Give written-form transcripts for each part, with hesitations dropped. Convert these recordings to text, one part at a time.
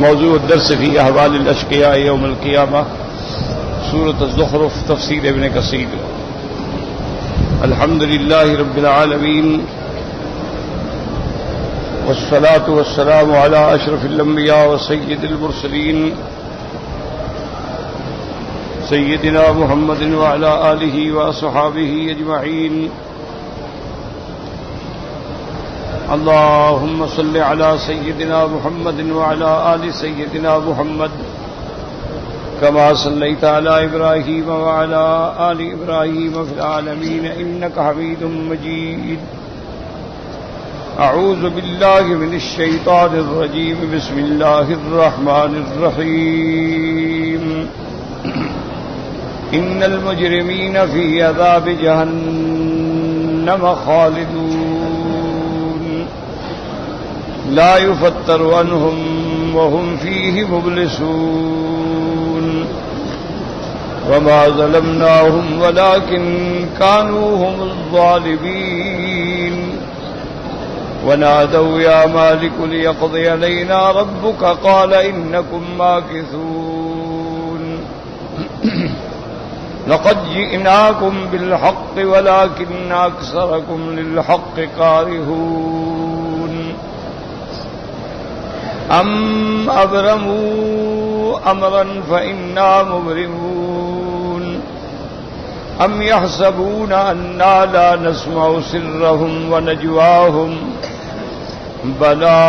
موضوع الدرس فی احوال الاشقیاء یوم القیامہ، سورۃ الزخرف، تفسیر ابن کثیر۔ الحمد للہ رب العالمین، والصلاة والسلام علی اشرف الانبیاء وسید المرسلین، سیدنا محمد وعلی آلہ واصحابہ اجمعین۔ اللهم صل على سيدنا محمد وعلى آل سيدنا محمد كما صليت على إبراهيم وعلى آل إبراهيم في العالمين إنك حميد مجيد۔ أعوذ بالله من الشيطان الرجيم، بسم الله الرحمن الرحيم۔ إن المجرمين في عذاب جهنم خالدون لا يفتر عنهم وهم فيه مبلسون۔ وما ظلمناهم ولكن كانوا هم الظالمين۔ ونادوا يا مالك ليقضي علينا ربك قال إنكم ماكثون۔ لقد جئناكم بالحق ولكن أكثركم للحق كارهون۔ أم أبرموا أمرا فإنا مبرمون۔ أم يحسبون أنا لا نسمع سرهم ونجواهم بلى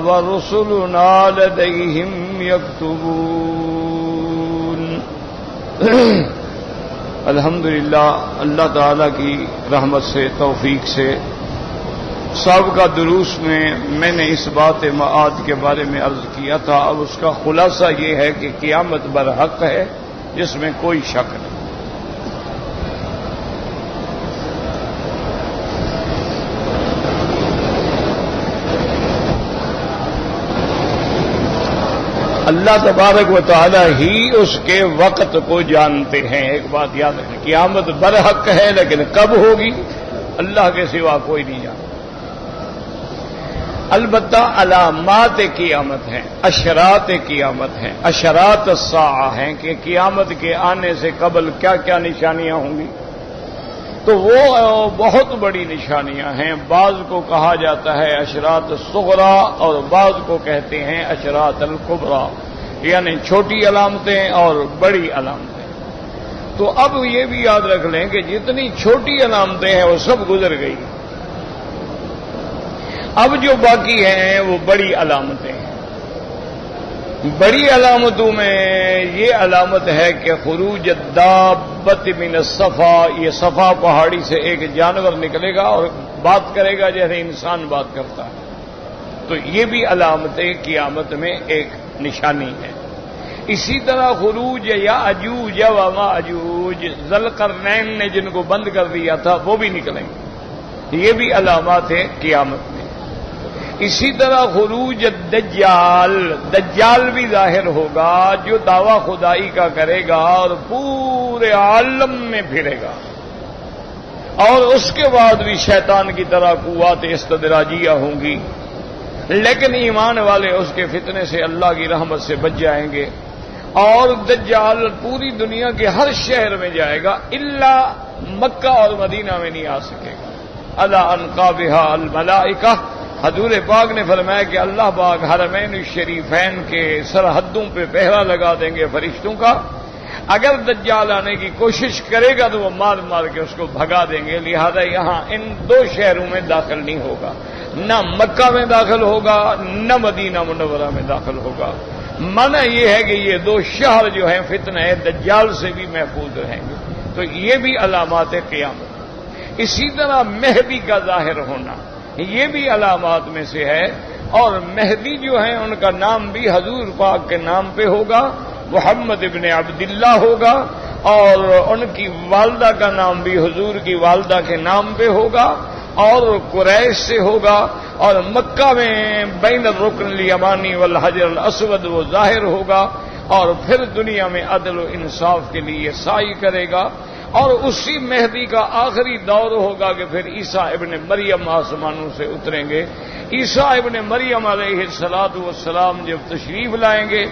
ورسلنا لديهم يكتبون۔ الحمدللہ، اللہ تعالیٰ کی رحمت سے، توفیق سے سابقہ دروس میں نے اس بات معاد کے بارے میں عرض کیا تھا۔ اب اس کا خلاصہ یہ ہے کہ قیامت برحق ہے، جس میں کوئی شک نہیں۔ اللہ تبارک و تعالی ہی اس کے وقت کو جانتے ہیں۔ ایک بات یاد رکھیں، قیامت برحق ہے، لیکن کب ہوگی اللہ کے سوا کوئی نہیں جانتا۔ البتہ علامات قیامت ہیں، اشرات قیامت ہیں، اشرات الساعہ ہیں کہ قیامت کے آنے سے قبل کیا کیا نشانیاں ہوں گی۔ تو وہ بہت بڑی نشانیاں ہیں۔ بعض کو کہا جاتا ہے اشرات الصغریٰ اور بعض کو کہتے ہیں اشرات الکبریٰ، یعنی چھوٹی علامتیں اور بڑی علامتیں۔ تو اب یہ بھی یاد رکھ لیں کہ جتنی چھوٹی علامتیں ہیں وہ سب گزر گئی، اب جو باقی ہیں وہ بڑی علامتیں ہیں۔ بڑی علامتوں میں یہ علامت ہے کہ خروج الدابۃ من الصفا، یہ صفا پہاڑی سے ایک جانور نکلے گا اور بات کرے گا جیسے انسان بات کرتا ہے۔ تو یہ بھی علامتیں قیامت میں ایک نشانی ہے۔ اسی طرح خروج یاجوج و ماجوج، ذوالقرنین نے جن کو بند کر دیا تھا وہ بھی نکلیں گے، یہ بھی علامات ہیں قیامت میں۔ اسی طرح خروج الدجال، دجال بھی ظاہر ہوگا جو دعویٰ خدائی کا کرے گا اور پورے عالم میں پھرے گا، اور اس کے بعد بھی شیطان کی طرح قوات استدراجیہ ہوں گی، لیکن ایمان والے اس کے فتنے سے اللہ کی رحمت سے بچ جائیں گے۔ اور دجال پوری دنیا کے ہر شہر میں جائے گا، الا مکہ اور مدینہ میں نہیں آ سکے گا۔ الا انقابھا الملائکہ، حضور پاک نے فرمایا کہ اللہ پاک حرمین الشریفین کے سرحدوں پہ پہرا لگا دیں گے فرشتوں کا۔ اگر دجال آنے کی کوشش کرے گا تو وہ مار مار کے اس کو بھگا دیں گے، لہذا یہاں ان دو شہروں میں داخل نہیں ہوگا، نہ مکہ میں داخل ہوگا نہ مدینہ منورہ میں داخل ہوگا۔ معنی یہ ہے کہ یہ دو شہر جو ہیں فتنہ دجال سے بھی محفوظ رہیں گے۔ تو یہ بھی علامات قیامت۔ اسی طرح مہدی کا ظاہر ہونا یہ بھی علامات میں سے ہے، اور مہدی جو ہیں ان کا نام بھی حضور پاک کے نام پہ ہوگا، محمد ابن عبداللہ ہوگا، اور ان کی والدہ کا نام بھی حضور کی والدہ کے نام پہ ہوگا، اور قریش سے ہوگا، اور مکہ میں بین الرکن الیمانی والحجر الاسود وہ ظاہر ہوگا، اور پھر دنیا میں عدل و انصاف کے لیے سعی کرے گا۔ اور اسی مہدی کا آخری دور ہوگا کہ پھر عیسیٰ ابن مریم آسمانوں سے اتریں گے۔ عیسیٰ ابن مریم علیہ الصلوۃ والسلام جب تشریف لائیں گے،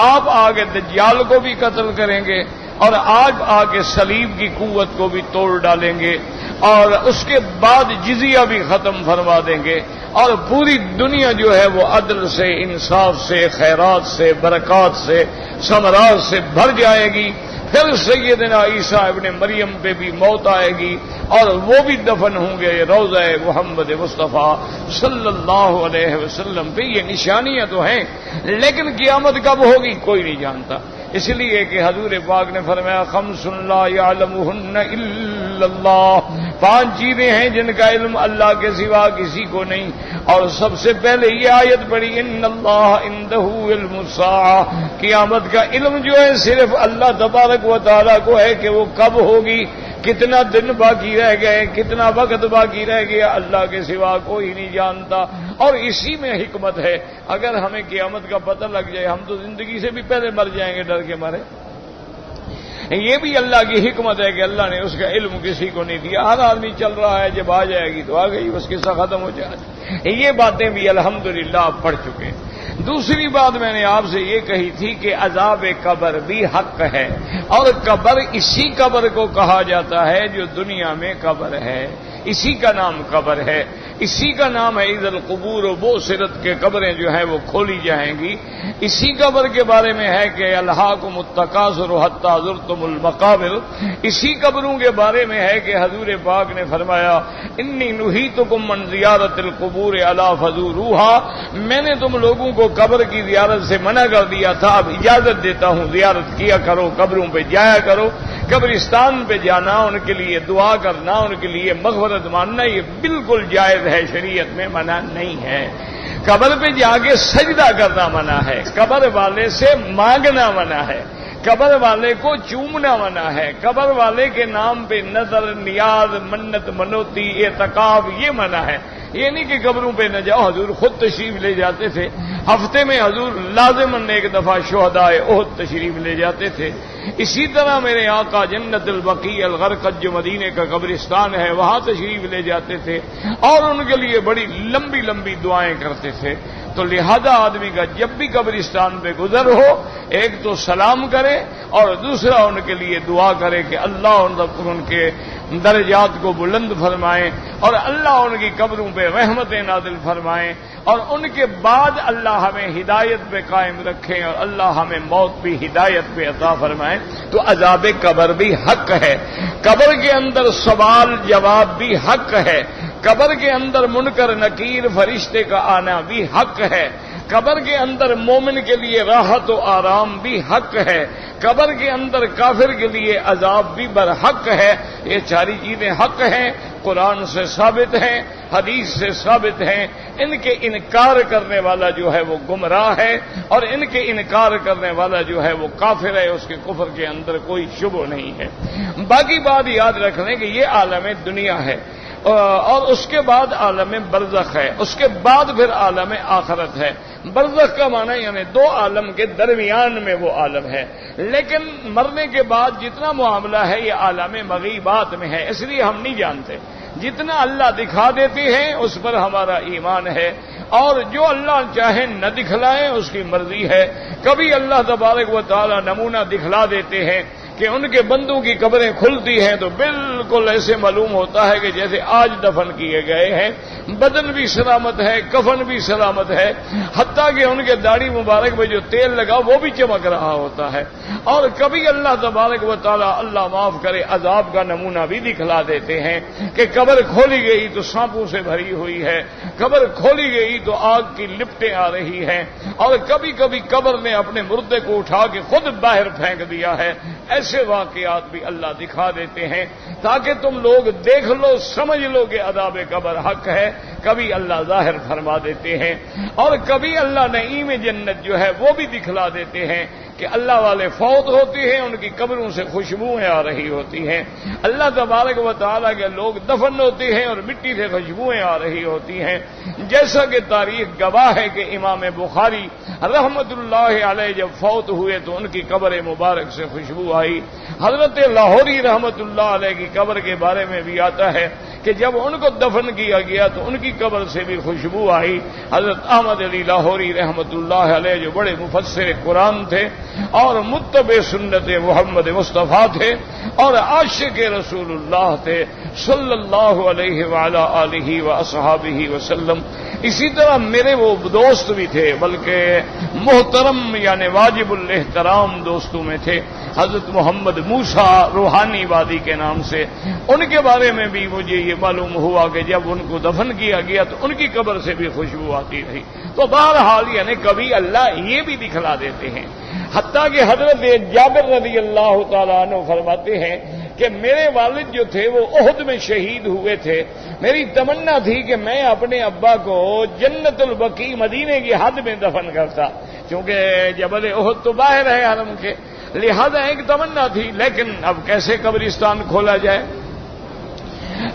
آپ آگے دجال کو بھی قتل کریں گے اور آپ آگے صلیب کی قوت کو بھی توڑ ڈالیں گے، اور اس کے بعد جزیہ بھی ختم فرما دیں گے، اور پوری دنیا جو ہے وہ عدل سے، انصاف سے، خیرات سے، برکات سے، ثمرات سے بھر جائے گی۔ پھر سیدنا عیسیٰ ابن مریم پہ بھی موت آئے گی اور وہ بھی دفن ہوں گے روضہ محمد مصطفیٰ صلی اللہ علیہ وسلم پہ۔ یہ نشانیاں تو ہیں، لیکن قیامت کب ہوگی کوئی نہیں جانتا، اس لیے کہ حضور پاک نے فرمایا خمس لا یعلمہن الا اللہ، 5 چیزیں ہیں جن کا علم اللہ کے سوا کسی کو نہیں، اور سب سے پہلے یہ آیت پڑھی ان اللہ عندہ علم الساعہ، قیامت کا علم جو ہے صرف اللہ تبارک و تعالیٰ کو ہے کہ وہ کب ہوگی، کتنا دن باقی رہ گئے، کتنا وقت باقی رہ گیا، اللہ کے سوا کوئی نہیں جانتا۔ اور اسی میں حکمت ہے، اگر ہمیں قیامت کا پتہ لگ جائے ہم تو زندگی سے بھی پہلے مر جائیں گے ڈر کے مارے۔ یہ بھی اللہ کی حکمت ہے کہ اللہ نے اس کا علم کسی کو نہیں دیا، ہر آدمی چل رہا ہے، جب آ جائے گی تو آ گئی، بس قصہ ختم ہو جائے۔ یہ باتیں بھی الحمدللہ آپ پڑھ چکے ہیں۔ دوسری بات میں نے آپ سے یہ کہی تھی کہ عذاب قبر بھی حق ہے، اور قبر اسی قبر کو کہا جاتا ہے جو دنیا میں قبر ہے، اسی کا نام قبر ہے، اسی کا نام ہے اذا القبور بعثرت کے قبریں جو ہیں وہ کھولی جائیں گی۔ اسی قبر کے بارے میں ہے کہ الہاکم التکاثر حتی زرتم المقابر، اسی قبروں کے بارے میں ہے کہ حضور پاک نے فرمایا انی نہیتکم من زیارت القبور الا فزوروہا، میں نے تم لوگوں کو قبر کی زیارت سے منع کر دیا تھا، اب اجازت دیتا ہوں زیارت کیا کرو، قبروں پہ جایا کرو۔ قبرستان پہ جانا، ان کے لیے دعا کرنا، ان کے لیے مغفرت ماننا، یہ بالکل جائز ہے، شریعت میں منع نہیں ہے۔ قبر پہ جا کے سجدہ کرنا منع ہے، قبر والے سے مانگنا منع ہے، قبر والے کو چومنا منع ہے، قبر والے کے نام پہ نظر، نیاز، منت، منوتی، اعتکاف یہ منع ہے۔ یہ نہیں کہ قبروں پہ نہ جاؤ، حضور خود تشریف لے جاتے تھے، ہفتے میں حضور لازماً ایک دفعہ شہداء احد تشریف لے جاتے تھے۔ اسی طرح میرے آقا جنت البقیع الغرقد جو مدینے کا قبرستان ہے وہاں تشریف لے جاتے تھے اور ان کے لیے بڑی لمبی لمبی دعائیں کرتے تھے۔ تو لہذا آدمی کا جب بھی قبرستان پہ گزر ہو، ایک تو سلام کرے اور دوسرا ان کے لیے دعا کرے کہ اللہ ان کے درجات کو بلند فرمائیں اور اللہ ان کی قبروں پہ رحمتیں نازل فرمائیں، اور ان کے بعد اللہ ہمیں ہدایت پہ قائم رکھیں اور اللہ ہمیں موت بھی ہدایت پہ عطا فرمائیں۔ تو عذاب قبر بھی حق ہے، قبر کے اندر سوال جواب بھی حق ہے، قبر کے اندر منکر نکیر فرشتے کا آنا بھی حق ہے، قبر کے اندر مومن کے لیے راحت و آرام بھی حق ہے، قبر کے اندر کافر کے لیے عذاب بھی برحق ہے۔ یہ ساری چیزیں حق ہیں، قرآن سے ثابت ہیں، حدیث سے ثابت ہیں۔ ان کے انکار کرنے والا جو ہے وہ گمراہ ہے اور ان کے انکار کرنے والا جو ہے وہ کافر ہے، اس کے کفر کے اندر کوئی شبہ نہیں ہے۔ باقی بات یاد رکھ لیں کہ یہ عالم دنیا ہے اور اس کے بعد عالم برزخ ہے، اس کے بعد پھر عالم آخرت ہے۔ برزخ کا معنی یعنی دو عالم کے درمیان میں وہ عالم ہے، لیکن مرنے کے بعد جتنا معاملہ ہے یہ عالم مغیبات میں ہے، اس لیے ہم نہیں جانتے۔ جتنا اللہ دکھا دیتے ہیں اس پر ہمارا ایمان ہے، اور جو اللہ چاہے نہ دکھلائیں اس کی مرضی ہے۔ کبھی اللہ تبارک و تعالی نمونہ دکھلا دیتے ہیں کہ ان کے بندوں کی قبریں کھلتی ہیں تو بالکل ایسے معلوم ہوتا ہے کہ جیسے آج دفن کیے گئے ہیں، بدن بھی سلامت ہے، کفن بھی سلامت ہے، حتیٰ کہ ان کے داڑھی مبارک میں جو تیل لگا وہ بھی چمک رہا ہوتا ہے۔ اور کبھی اللہ تبارک و تعالی اللہ معاف کرے عذاب کا نمونہ بھی دکھلا دیتے ہیں کہ قبر کھولی گئی تو سانپوں سے بھری ہوئی ہے، قبر کھولی گئی تو آگ کی لپٹیں آ رہی ہیں، اور کبھی کبھی قبر نے اپنے مردے کو اٹھا کے خود باہر پھینک دیا ہے۔ ایسے واقعات بھی اللہ دکھا دیتے ہیں تاکہ تم لوگ دیکھ لو، سمجھ لو کہ عذاب قبر حق ہے۔ کبھی اللہ ظاہر فرما دیتے ہیں اور کبھی اللہ نعیم جنت جو ہے وہ بھی دکھلا دیتے ہیں کہ اللہ والے فوت ہوتے ہیں، ان کی قبروں سے خوشبوئیں آ رہی ہوتی ہیں، اللہ تبارک و تعالیٰ کے لوگ دفن ہوتے ہیں اور مٹی سے خوشبوئیں آ رہی ہوتی ہیں، جیسا کہ تاریخ گواہ ہے کہ امام بخاری رحمت اللہ علیہ جب فوت ہوئے تو ان کی قبر مبارک سے خوشبو آئی۔ حضرت لاہوری رحمت اللہ علیہ کی قبر کے بارے میں بھی آتا ہے کہ جب ان کو دفن کیا گیا تو ان کی قبر سے بھی خوشبو آئی۔ حضرت احمد علی لاہوری رحمت اللہ علیہ جو بڑے مفسر قرآن تھے اور متبع سنت محمد مصطفیٰ تھے اور عاشق رسول اللہ تھے صلی اللہ علیہ وعلی آلہ واصحابہ وسلم، اسی طرح میرے وہ دوست بھی تھے، بلکہ محترم یعنی واجب الاحترام دوستوں میں تھے، حضرت محمد موسیٰ روحانی وادی کے نام سے، ان کے بارے میں بھی مجھے یہ معلوم ہوا کہ جب ان کو دفن کیا گیا تو ان کی قبر سے بھی خوشبو آتی رہی۔ تو بہرحال یعنی کبھی اللہ یہ بھی دکھلا دیتے ہیں، حتیٰ کہ حضرت جابر رضی اللہ تعالیٰ عنہ فرماتے ہیں کہ میرے والد جو تھے وہ احد میں شہید ہوئے تھے، میری تمنا تھی کہ میں اپنے ابا کو جنت البقیع مدینے کی حد میں دفن کرتا، کیونکہ جبل احد تو باہر ہے حرم کے، لہذا ایک تمنا تھی، لیکن اب کیسے قبرستان کھولا جائے؟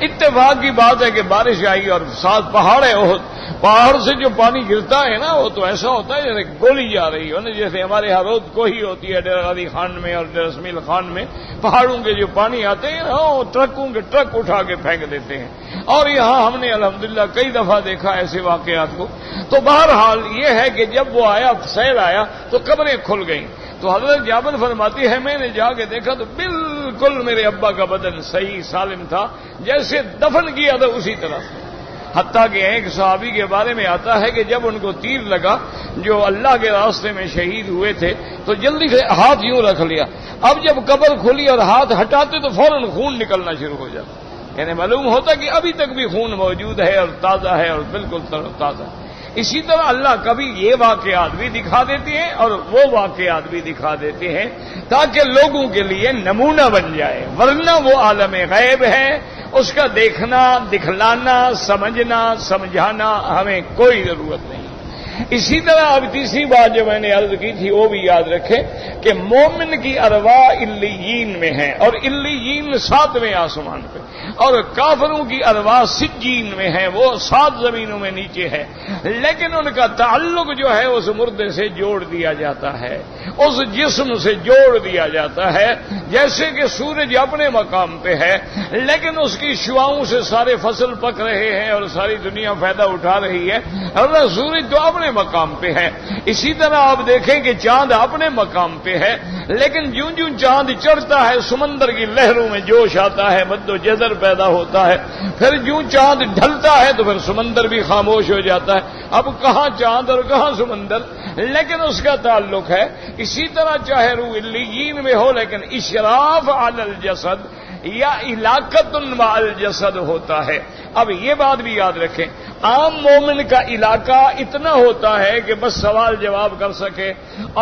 اتفاق کی بات ہے کہ بارش آئی اور ساتھ پہاڑ ہے احد، پہاڑ سے جو پانی گرتا ہے نا وہ تو ایسا ہوتا ہے جیسے گولی جا رہی ہو نا، جیسے ہمارے یہاں رود کوہی ہوتی ہے ڈیرہ غازی خان میں اور ڈیرہ اسمیل خان میں، پہاڑوں کے جو پانی آتے ہیں نا وہ ٹرکوں کے ٹرک اٹھا کے پھینک دیتے ہیں، اور یہاں ہم نے الحمدللہ کئی دفعہ دیکھا ایسے واقعات کو۔ تو بہرحال یہ ہے کہ جب وہ آیا سیل آیا تو قبریں کھل گئیں، تو حضرت جابر فرماتی ہے میں نے جا کے دیکھا تو بالکل میرے ابا کا بدن صحیح سالم تھا، جیسے دفن کیا تھا اسی طرح، حتیٰ کہ ایک صحابی کے بارے میں آتا ہے کہ جب ان کو تیر لگا جو اللہ کے راستے میں شہید ہوئے تھے تو جلدی سے ہاتھ یوں رکھ لیا، اب جب قبر کھلی اور ہاتھ ہٹاتے تو فوراً خون نکلنا شروع ہو جاتا، یعنی معلوم ہوتا کہ ابھی تک بھی خون موجود ہے اور تازہ ہے اور بالکل تازہ۔ اسی طرح اللہ کبھی یہ واقعات بھی دکھا دیتے ہیں اور وہ واقعات بھی دکھا دیتے ہیں تاکہ لوگوں کے لیے نمونہ بن جائے، ورنہ وہ عالم غیب ہے، اس کا دیکھنا، دکھلانا، سمجھنا، سمجھانا ہمیں کوئی ضرورت نہیں۔ اسی طرح اب تیسری بات جو میں نے عرض کی تھی وہ بھی یاد رکھیں کہ مومن کی ارواح علیین میں ہیں اور علیین 7ویں آسمان پہ، اور کافروں کی ارواح سجین میں ہیں، وہ 7 زمینوں میں نیچے ہے، لیکن ان کا تعلق جو ہے اس مردے سے جوڑ دیا جاتا ہے، اس جسم سے جوڑ دیا جاتا ہے، جیسے کہ سورج اپنے مقام پہ ہے لیکن اس کی شعاؤں سے سارے فصل پک رہے ہیں اور ساری دنیا فائدہ اٹھا رہی ہے، اور سورج تو اپنے مقام پہ ہے۔ اسی طرح آپ دیکھیں کہ چاند اپنے مقام پہ ہے، لیکن جوں جوں چاند چڑھتا ہے سمندر کی لہروں میں جوش آتا ہے، مد و جزر پیدا ہوتا ہے، پھر جوں چاند ڈھلتا ہے تو پھر سمندر بھی خاموش ہو جاتا ہے، اب کہاں چاند اور کہاں سمندر، لیکن اس کا تعلق ہے۔ اسی طرح چاہے روح علیین میں ہو لیکن اشراف علی الجسد یا علاقۃ مع الجسد ہوتا ہے۔ اب یہ بات بھی یاد رکھیں، عام مومن کا علاقہ اتنا ہوتا ہے کہ بس سوال جواب کر سکے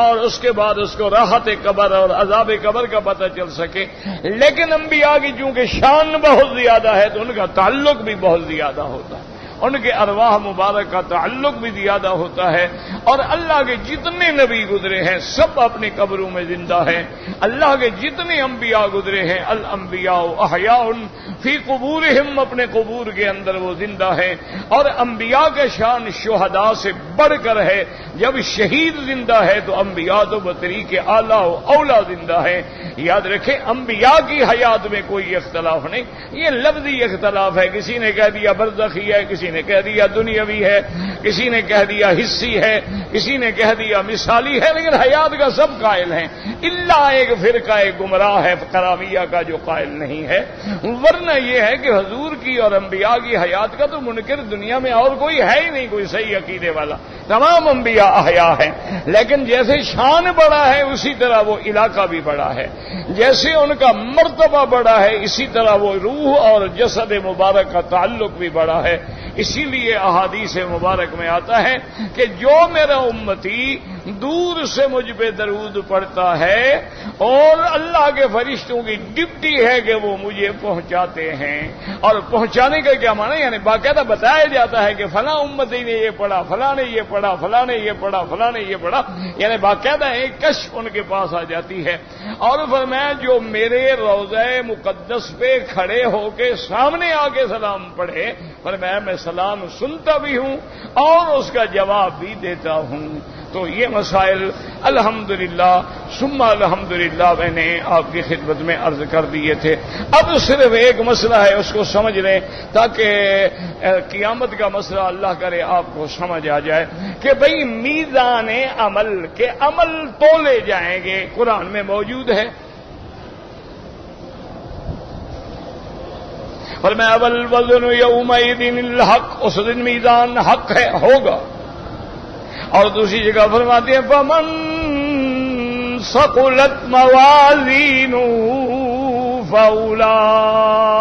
اور اس کے بعد اس کو راحت قبر اور عذاب قبر کا پتہ چل سکے، لیکن انبیاء کی چونکہ شان بہت زیادہ ہے تو ان کا تعلق بھی بہت زیادہ ہوتا ہے، ان کے ارواح مبارک کا تعلق بھی زیادہ ہوتا ہے، اور اللہ کے جتنے نبی گزرے ہیں سب اپنی قبروں میں زندہ ہیں، اللہ کے جتنے انبیاء گزرے ہیں الانبیاء احیاء فی قبورہم، اپنے قبور کے اندر وہ زندہ ہیں، اور انبیاء کا شان شہداء سے بڑھ کر ہے، جب شہید زندہ ہے تو انبیاء تو بطریق اعلیٰ و اولا زندہ ہیں۔ یاد رکھیں انبیاء کی حیات میں کوئی اختلاف نہیں، یہ لفظی اختلاف ہے، کسی نے کہہ دیا برزخی ہے، کسی نے کہہ دیا دنیاوی ہے، کسی نے کہہ دیا حصی ہے، کسی نے کہہ دیا مثالی ہے، لیکن حیات کا سب قائل ہیں، الا ایک فرقہ گمراہ ہے کرامیہ کا جو قائل نہیں ہے، ورنہ یہ ہے کہ حضور کی اور انبیاء کی حیات کا تو منکر دنیا میں اور کوئی ہے ہی نہیں، کوئی صحیح عقیدے والا، تمام انبیاء احیاء ہیں، لیکن جیسے شان بڑا ہے اسی طرح وہ علاقہ بھی بڑا ہے، جیسے ان کا مرتبہ بڑا ہے اسی طرح وہ روح اور جسد مبارک کا تعلق بھی بڑا ہے۔ اسی لیے احادیث مبارک میں آتا ہے کہ جو میرا امتی دور سے مجھ پہ درود پڑھتا ہے اور اللہ کے فرشتوں کی ڈپٹی ہے کہ وہ مجھے پہنچاتے ہیں. اور پہنچانے کا کیا معنی؟ یعنی باقاعدہ بتایا جاتا ہے کہ فلاں امتی نے یہ پڑھا، فلاں نے یہ پڑھا، فلاں نے یہ پڑھا، فلاں نے یہ پڑھا، یعنی باقاعدہ ایک کشف ان کے پاس آ جاتی ہے. اور فرمایا جو میرے روضہ مقدس پہ کھڑے ہو کے سامنے آ کے سلام پڑھے، فرمایا میں سلام سنتا بھی ہوں اور اس کا جواب بھی دیتا ہوں. تو یہ مسائل الحمدللہ ثم الحمدللہ میں نے آپ کی خدمت میں عرض کر دیے تھے. اب صرف ایک مسئلہ ہے، اس کو سمجھ لیں تاکہ قیامت کا مسئلہ اللہ کرے آپ کو سمجھ آ جائے کہ بھئی میزان عمل کے عمل تولے جائیں گے، قرآن میں موجود ہے. فرمایا والوزن یومئذ الحق، اس دن میزان حق ہے، ہوگا. اور دوسری جگہ فرماتے ہیں فمن ثقلت موازینہ فاولئک،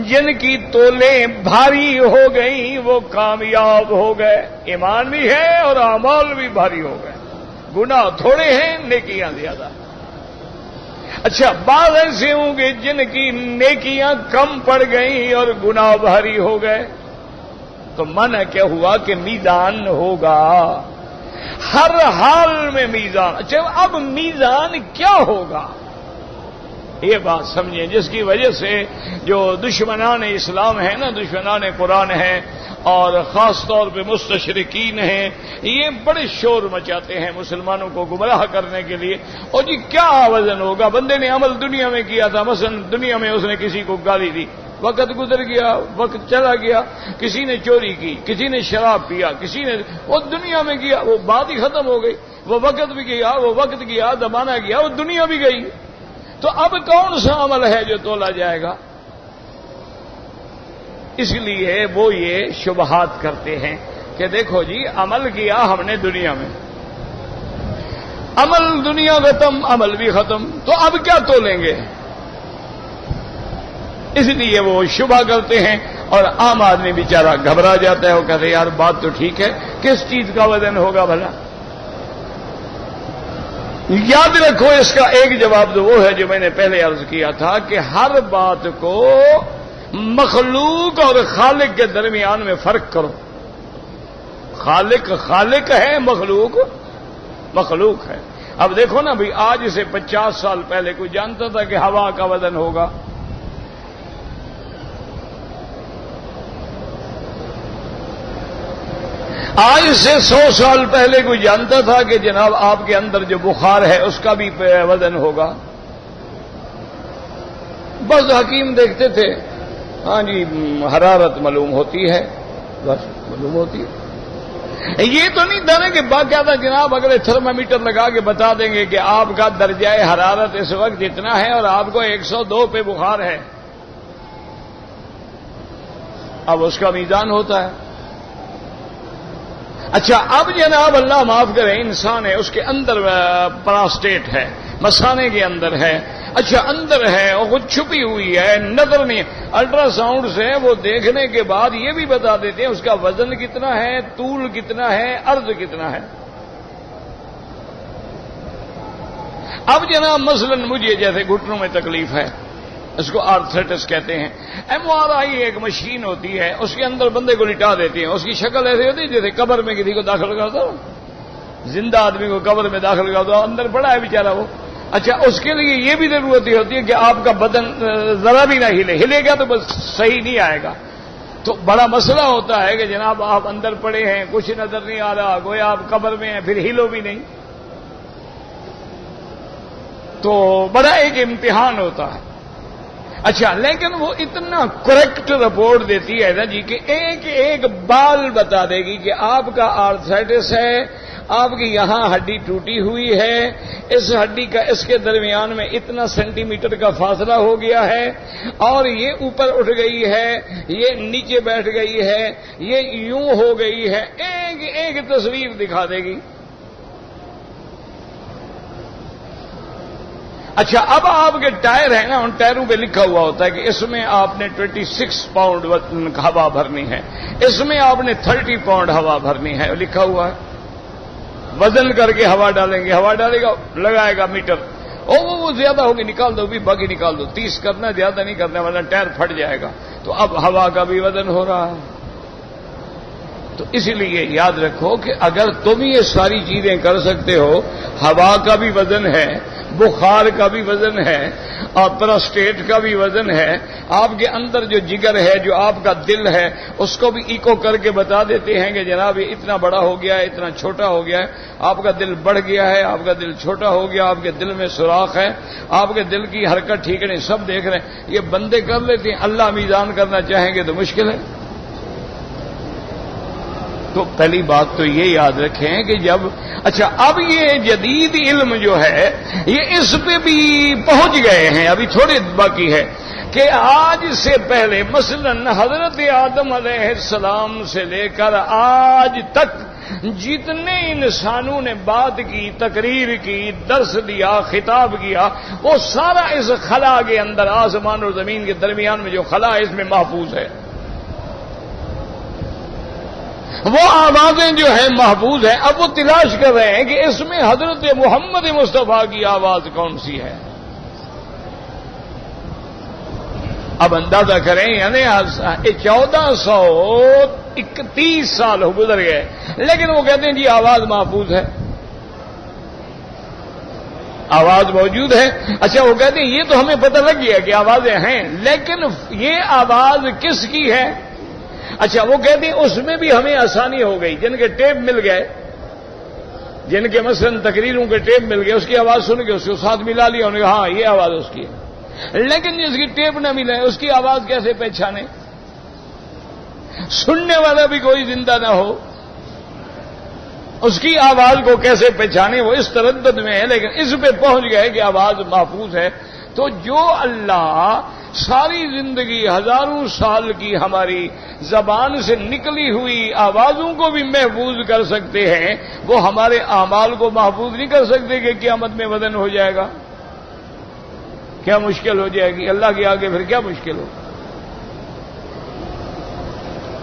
جن کی تولیں بھاری ہو گئیں وہ کامیاب ہو گئے. ایمان بھی ہے اور اعمال بھی بھاری ہو گئے، گناہ تھوڑے ہیں نیکیاں زیادہ. اچھا بعض ایسے ہوں گے جن کی نیکیاں کم پڑ گئیں اور گناہ بھاری ہو گئے. تو منع کیا ہوا کہ میزان ہوگا، ہر حال میں میزان. اچھا اب میزان کیا ہوگا یہ بات سمجھیں، جس کی وجہ سے جو دشمنان اسلام ہیں نا، دشمنان قرآن ہیں اور خاص طور پہ مستشرقین ہیں، یہ بڑے شور مچاتے ہیں مسلمانوں کو گمراہ کرنے کے لیے. اور جی کیا وزن ہوگا؟ بندے نے عمل دنیا میں کیا تھا، مثلا دنیا میں اس نے کسی کو گالی دی، وقت گزر گیا، وقت چلا گیا، کسی نے چوری کی، کسی نے شراب پیا، کسی نے وہ دنیا میں کیا، وہ بات ہی ختم ہو گئی. وہ وقت بھی گیا، وہ وقت گیا، زمانہ گیا، وہ دنیا بھی گئی. تو اب کون سا عمل ہے جو تولا جائے گا؟ اس لیے وہ یہ شبہات کرتے ہیں کہ دیکھو جی عمل کیا ہم نے دنیا میں، عمل دنیا ختم، عمل بھی ختم، تو اب کیا تولیں گے؟ اس لیے وہ شبہ کرتے ہیں اور عام آدمی بیچارہ گھبرا جاتا ہے. وہ کہتے ہیں یار بات تو ٹھیک ہے، کس چیز کا وزن ہوگا بھلا؟ یاد رکھو اس کا ایک جواب تو وہ ہے جو میں نے پہلے عرض کیا تھا کہ ہر بات کو مخلوق اور خالق کے درمیان میں فرق کرو. خالق خالق ہے، مخلوق مخلوق ہے. اب دیکھو نا بھئی آج سے 50 سال پہلے کوئی جانتا تھا کہ ہوا کا وزن ہوگا؟ آج سے 100 سال پہلے کوئی جانتا تھا کہ جناب آپ کے اندر جو بخار ہے اس کا بھی وزن ہوگا؟ بس حکیم دیکھتے تھے، ہاں جی حرارت معلوم ہوتی ہے، بس معلوم ہوتی ہے. یہ تو نہیں تھا نا کہ باقاعدہ جناب اگلے تھرمامیٹر لگا کے بتا دیں گے کہ آپ کا درجہ حرارت اس وقت اتنا ہے اور آپ کو 102 پہ بخار ہے. اب اس کا میزان ہوتا ہے. اچھا اب جناب اللہ معاف کرے انسان ہے، اس کے اندر پراسٹیٹ ہے، مثانے کے اندر ہے. اچھا اندر ہے اور وہ چھپی ہوئی ہے، نظر نہیں. الٹرا ساؤنڈ سے وہ دیکھنے کے بعد یہ بھی بتا دیتے ہیں اس کا وزن کتنا ہے، طول کتنا ہے، عرض کتنا ہے. اب جناب مثلا مجھے جیسے گھٹنوں میں تکلیف ہے، اس کو آرتھرائٹس کہتے ہیں. MRI ایک مشین ہوتی ہے، اس کے اندر بندے کو لٹا دیتے ہیں. اس کی شکل ایسی ہوتی ہے جیسے قبر میں کسی کو داخل کر دو، زندہ آدمی کو قبر میں داخل کر دو، اندر پڑا ہے بیچارہ وہ. اچھا اس کے لیے یہ بھی ضرورت ہوتی ہے کہ آپ کا بدن ذرا بھی نہ ہلے گا تو بس صحیح نہیں آئے گا. تو بڑا مسئلہ ہوتا ہے کہ جناب آپ اندر پڑے ہیں، کچھ نظر نہیں آ رہا، گویا آپ قبر میں ہیں، پھر ہلو بھی نہیں. تو بڑا ایک امتحان ہوتا ہے. اچھا لیکن وہ اتنا کریکٹ رپورٹ دیتی ہے نا جی کہ ایک ایک بال بتا دے گی کہ آپ کا آرتھرائٹس ہے، آپ کی یہاں ہڈی ٹوٹی ہوئی ہے، اس ہڈی کا اس کے درمیان میں اتنا سینٹی میٹر کا فاصلہ ہو گیا ہے، اور یہ اوپر اٹھ گئی ہے، یہ نیچے بیٹھ گئی ہے، یہ یوں ہو گئی ہے. ایک ایک تصویر دکھا دے گی. اچھا اب آپ کے ٹائر ہیں نا، ان ٹائروں پہ لکھا ہوا ہوتا ہے کہ اس میں آپ نے 26 پاؤنڈ ہوا بھرنی ہے، اس میں آپ نے 30 پاؤنڈ ہوا بھرنی ہے، لکھا ہوا ہے۔ وزن کر کے ہوا ڈالیں گے، ہوا ڈالے گا، لگائے گا میٹر، وہ زیادہ ہوگی نکال دو بھی، باقی نکال دو، 30 کرنا، زیادہ نہیں کرنا ورنہ ٹائر پھٹ جائے گا۔ تو اب ہوا کا بھی وزن ہو رہا ہے۔ تو اسی لیے یاد رکھو کہ اگر تم یہ ساری چیزیں کر سکتے ہو، ہوا کا بھی وزن ہے، بخار کا بھی وزن ہے، اور پراسٹیٹ کا بھی وزن ہے، آپ کے اندر جو جگر ہے، جو آپ کا دل ہے، اس کو بھی ایکو کر کے بتا دیتے ہیں کہ جناب یہ اتنا بڑا ہو گیا ہے، اتنا چھوٹا ہو گیا ہے، آپ کا دل بڑھ گیا ہے، آپ کا دل چھوٹا ہو گیا، آپ کے دل میں سوراخ ہے، آپ کے دل کی حرکت ٹھیک نہیں، سب دیکھ رہے ہیں۔ یہ بندے کر لیتے ہیں، اللہ میزان کرنا چاہیں گے تو مشکل ہے۔ تو پہلی بات تو یہ یاد رکھیں کہ جب اچھا اب یہ جدید علم جو ہے یہ اس پہ بھی پہنچ گئے ہیں، ابھی تھوڑے باقی ہے کہ آج سے پہلے مثلا حضرت آدم علیہ السلام سے لے کر آج تک جتنے انسانوں نے بات کی، تقریر کی، درس دیا، خطاب کیا، وہ سارا اس خلا کے اندر، آسمان اور زمین کے درمیان میں جو خلا ہے اس میں محفوظ ہے۔ وہ آوازیں جو ہیں محفوظ ہیں۔ اب وہ تلاش کر رہے ہیں کہ اس میں حضرت محمد مصطفیٰ کی آواز کون سی ہے۔ اب اندازہ کریں، یعنی 1431 سال گزر گئے، لیکن وہ کہتے ہیں جی آواز محفوظ ہے، آواز موجود ہے۔ اچھا وہ کہتے ہیں یہ تو ہمیں پتہ لگ گیا کہ آوازیں ہیں، لیکن یہ آواز کس کی ہے؟ اچھا وہ کہتے ہیں اس میں بھی ہمیں آسانی ہو گئی، جن کے ٹیپ مل گئے، جن کے مثلا تقریروں کے ٹیپ مل گئے، اس کی آواز سن کے اس کو ساتھ ملا لیا، انہوں نے کہا ہاں یہ آواز اس کی ہے۔ لیکن جس کی ٹیپ نہ ملے اس کی آواز کیسے پہچانے؟ سننے والا بھی کوئی زندہ نہ ہو، اس کی آواز کو کیسے پہچانے؟ وہ اس تردد میں ہے، لیکن اس پہ پہنچ گئے کہ آواز محفوظ ہے۔ تو جو اللہ ساری زندگی ہزاروں سال کی ہماری زبان سے نکلی ہوئی آوازوں کو بھی محفوظ کر سکتے ہیں، وہ ہمارے اعمال کو محفوظ نہیں کر سکتے کہ قیامت میں وزن ہو جائے گا؟ کیا مشکل ہو جائے گی اللہ کے آگے، پھر کیا مشکل ہو؟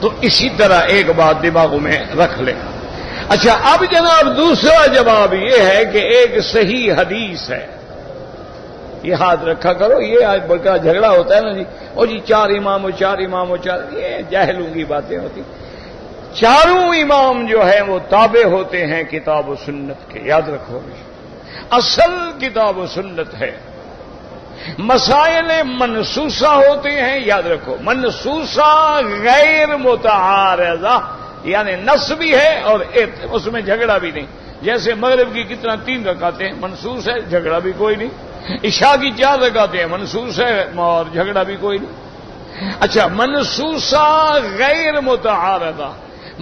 تو اسی طرح ایک بات دماغوں میں رکھ لیں۔ اچھا اب جناب دوسرا جواب یہ ہے کہ ایک صحیح حدیث ہے، یہ ہاتھ رکھا کرو، یہ آج بڑا جھگڑا ہوتا ہے نا جی، او جی چار امام ہو، چار امام ہو، چار، یہ جاہلوں کی باتیں ہوتی۔ چاروں امام جو ہیں وہ تابع ہوتے ہیں کتاب و سنت کے، یاد رکھو، اصل کتاب و سنت ہے۔ مسائل منسوسہ ہوتے ہیں، یاد رکھو، منسوسہ غیر متعارضہ، یعنی نص بھی ہے اور اس میں جھگڑا بھی نہیں۔ جیسے مغرب کی کتنا 3 رکعتیں منسوس ہے، جھگڑا بھی کوئی نہیں۔ عشاء کی 4 رکعتیں منسوس ہے اور جھگڑا بھی کوئی نہیں۔ اچھا منسوسہ غیر متعارضہ،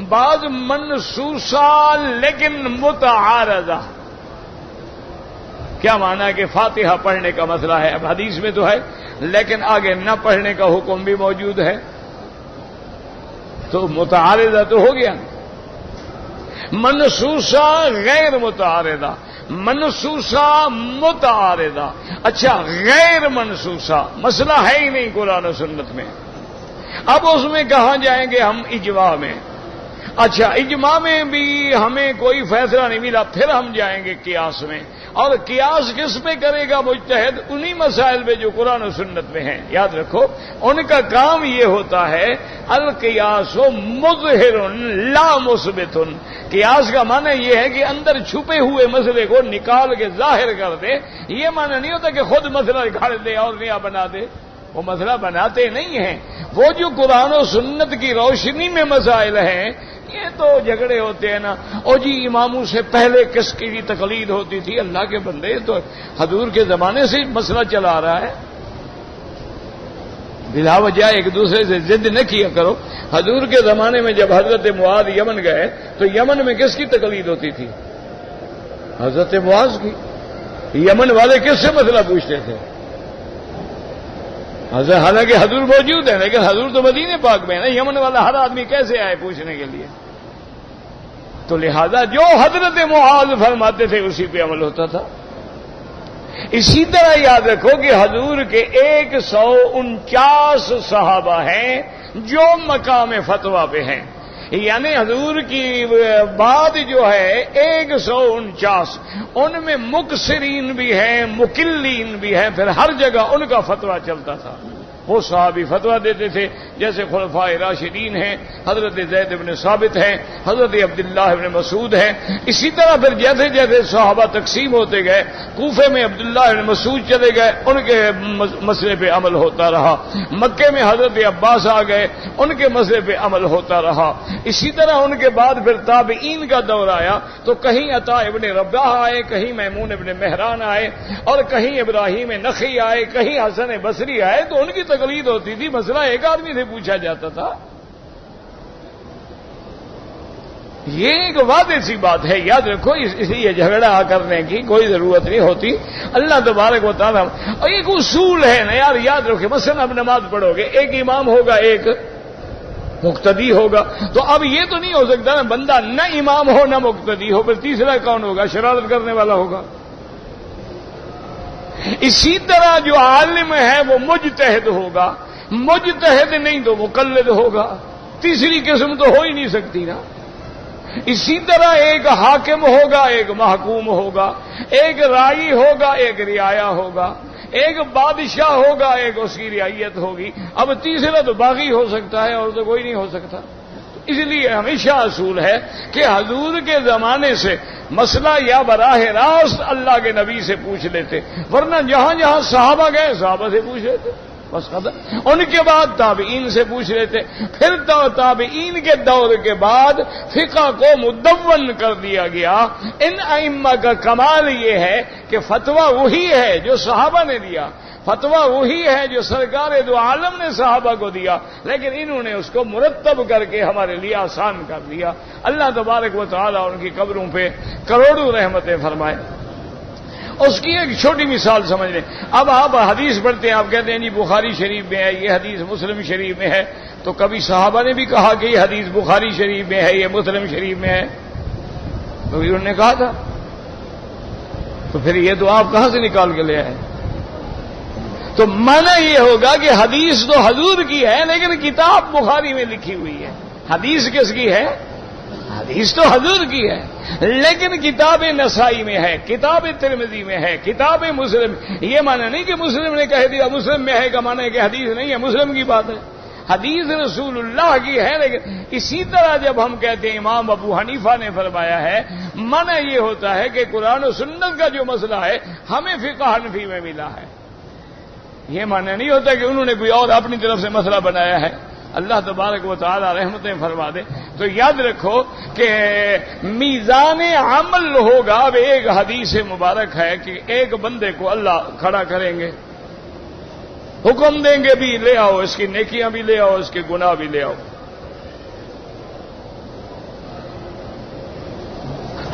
بعض منسوسہ لیکن متعارضہ، کیا معنی کہ فاتحہ پڑھنے کا مسئلہ ہے، اب حدیث میں تو ہے لیکن آگے نہ پڑھنے کا حکم بھی موجود ہے، تو متعارضہ تو ہو گیا۔ منسوسہ غیر متعارضہ، منسوسہ متعارضہ۔ اچھا غیر منسوسہ مسئلہ ہے ہی نہیں قرآن و سنت میں، اب اس میں کہاں جائیں گے ہم؟ اجماع میں۔ اچھا اجماع میں بھی ہمیں کوئی فیصلہ نہیں ملا، پھر ہم جائیں گے قیاس میں، اور قیاس کس پہ کرے گا مجتہد؟ انہی مسائل پہ جو قرآن و سنت میں ہیں۔ یاد رکھو ان کا کام یہ ہوتا ہے القیاس مظہر لا مثبت۔ قیاس کا معنی یہ ہے کہ اندر چھپے ہوئے مسئلے کو نکال کے ظاہر کر دے، یہ معنی نہیں ہوتا کہ خود مسئلہ گھڑ دے اور نیا بنا دے، وہ مسئلہ بناتے نہیں ہیں، وہ جو قرآن و سنت کی روشنی میں مسائل ہیں، یہ تو جھگڑے ہوتے ہیں نا، اور جی اماموں سے پہلے کس کی تقلید ہوتی تھی؟ اللہ کے بندے، تو حضور کے زمانے سے مسئلہ چلا آ رہا ہے، بلا وجہ ایک دوسرے سے ضد نہ کیا کرو۔ حضور کے زمانے میں جب حضرت معاذ یمن گئے تو یمن میں کس کی تقلید ہوتی تھی؟ حضرت معاذ کی۔ یمن والے کس سے مسئلہ پوچھتے تھے؟ حالانکہ حضور موجود ہے، لیکن حضور تو مدینے پاک میں ہے نا، یمن والا ہر آدمی کیسے آئے پوچھنے کے لیے؟ تو لہذا جو حضرت معاذ فرماتے تھے اسی پہ عمل ہوتا تھا۔ اسی طرح یاد رکھو کہ حضور کے 149 صحابہ ہیں جو مقام فتویٰ پہ ہیں، یعنی حضور کی بعد جو ہے 149، ان میں مکثرین بھی ہیں، مکلین بھی ہیں، پھر ہر جگہ ان کا فتویٰ چلتا تھا۔ وہ صحابی فتویٰ دیتے تھے، جیسے خلفائے راشدین ہیں، حضرت زید بن ثابت ہیں، حضرت عبداللہ بن مسعود ہیں۔ اسی طرح پھر جیسے جیسے صحابہ تقسیم ہوتے گئے، کوفے میں عبداللہ بن مسعود چلے گئے، ان کے مسئلے پہ عمل ہوتا رہا، مکے میں حضرت عباس آ گئے، ان کے مسئلے پہ عمل ہوتا رہا۔ اسی طرح ان کے بعد پھر تابعین کا دور آیا، تو کہیں عطا ابن رباح آئے، کہیں میمون ابن مہران آئے، اور کہیں ابراہیم نخعی آئے، کہیں حسن بصری آئے، تو ان کی تقلید ہوتی تھی، مسئلہ ایک آدمی سے پوچھا جاتا تھا۔ یہ ایک واضح سی بات ہے، یاد رکھو، اس لیے جھگڑا کرنے کی کوئی ضرورت نہیں ہوتی۔ اللہ تبارک و تعالیٰ، اور ایک اصول ہے نا یار، یاد رکھے، مثلا اب نماز پڑھو گے، ایک امام ہوگا، ایک مقتدی ہوگا، تو اب یہ تو نہیں ہو سکتا نا بندہ نہ امام ہو نہ مقتدی ہو، پھر تیسرا کون ہوگا؟ شرارت کرنے والا ہوگا۔ اسی طرح جو عالم ہے وہ مجتہد ہوگا، مجتہد نہیں تو مقلد ہوگا، تیسری قسم تو ہو ہی نہیں سکتی نا۔ اسی طرح ایک حاکم ہوگا، ایک محکوم ہوگا، ایک رائی ہوگا، ایک رعایا ہوگا، ایک بادشاہ ہوگا، ایک اس کی رعیت ہوگی، اب تیسرا تو باغی ہو سکتا ہے اور تو کوئی نہیں ہو سکتا۔ اس لیے ہمیشہ اصول ہے کہ حضور کے زمانے سے مسئلہ یا براہ راست اللہ کے نبی سے پوچھ لیتے، ورنہ جہاں جہاں صحابہ گئے صحابہ سے پوچھ لیتے، بس ختم۔ ان کے بعد تابعین سے پوچھ لیتے، پھر تابعین کے دور کے بعد فقہ کو مدون کر دیا گیا۔ ان ائمہ کا کمال یہ ہے کہ فتویٰ وہی ہے جو صحابہ نے دیا، فتویٰ وہی ہے جو سرکار دو عالم نے صحابہ کو دیا، لیکن انہوں نے اس کو مرتب کر کے ہمارے لیے آسان کر دیا۔ اللہ تبارک و تعالیٰ ان کی قبروں پہ کروڑوں رحمتیں فرمائے۔ اس کی ایک چھوٹی مثال سمجھ لیں، اب آپ حدیث پڑھتے ہیں، آپ کہتے ہیں جی بخاری شریف میں ہے، یہ حدیث مسلم شریف میں ہے، تو کبھی صحابہ نے بھی کہا کہ یہ حدیث بخاری شریف میں ہے، یہ مسلم شریف میں ہے؟ تو انہوں نے کہا تھا، تو پھر یہ تو آپ کہاں سے نکال کے لے آئے؟ تو معنی یہ ہوگا کہ حدیث تو حضور کی ہے، لیکن کتاب بخاری میں لکھی ہوئی ہے۔ حدیث کس کی ہے؟ حدیث تو حضور کی ہے، لیکن کتاب نسائی میں ہے، کتاب ترمذی میں ہے، کتاب مسلم۔ یہ معنی نہیں کہ مسلم نے کہہ دیا مسلم میں ہے کا معنی ہے کہ حدیث نہیں ہے، مسلم کی بات ہے، حدیث رسول اللہ کی ہے۔ لیکن اسی طرح جب ہم کہتے ہیں امام ابو حنیفہ نے فرمایا ہے، معنی یہ ہوتا ہے کہ قرآن و سنت کا جو مسئلہ ہے ہمیں فقہ حنفی میں ملا ہے۔ یہ معنی نہیں ہوتا کہ انہوں نے کوئی اور اپنی طرف سے مسئلہ بنایا ہے۔ اللہ تبارک و تعالی رحمتیں فرما دے۔ تو یاد رکھو کہ میزان عمل ہوگا۔ اب ایک حدیث مبارک ہے کہ ایک بندے کو اللہ کھڑا کریں گے، حکم دیں گے بھی لے آؤ، اس کی نیکیاں بھی لے آؤ، اس کے گناہ بھی لے آؤ۔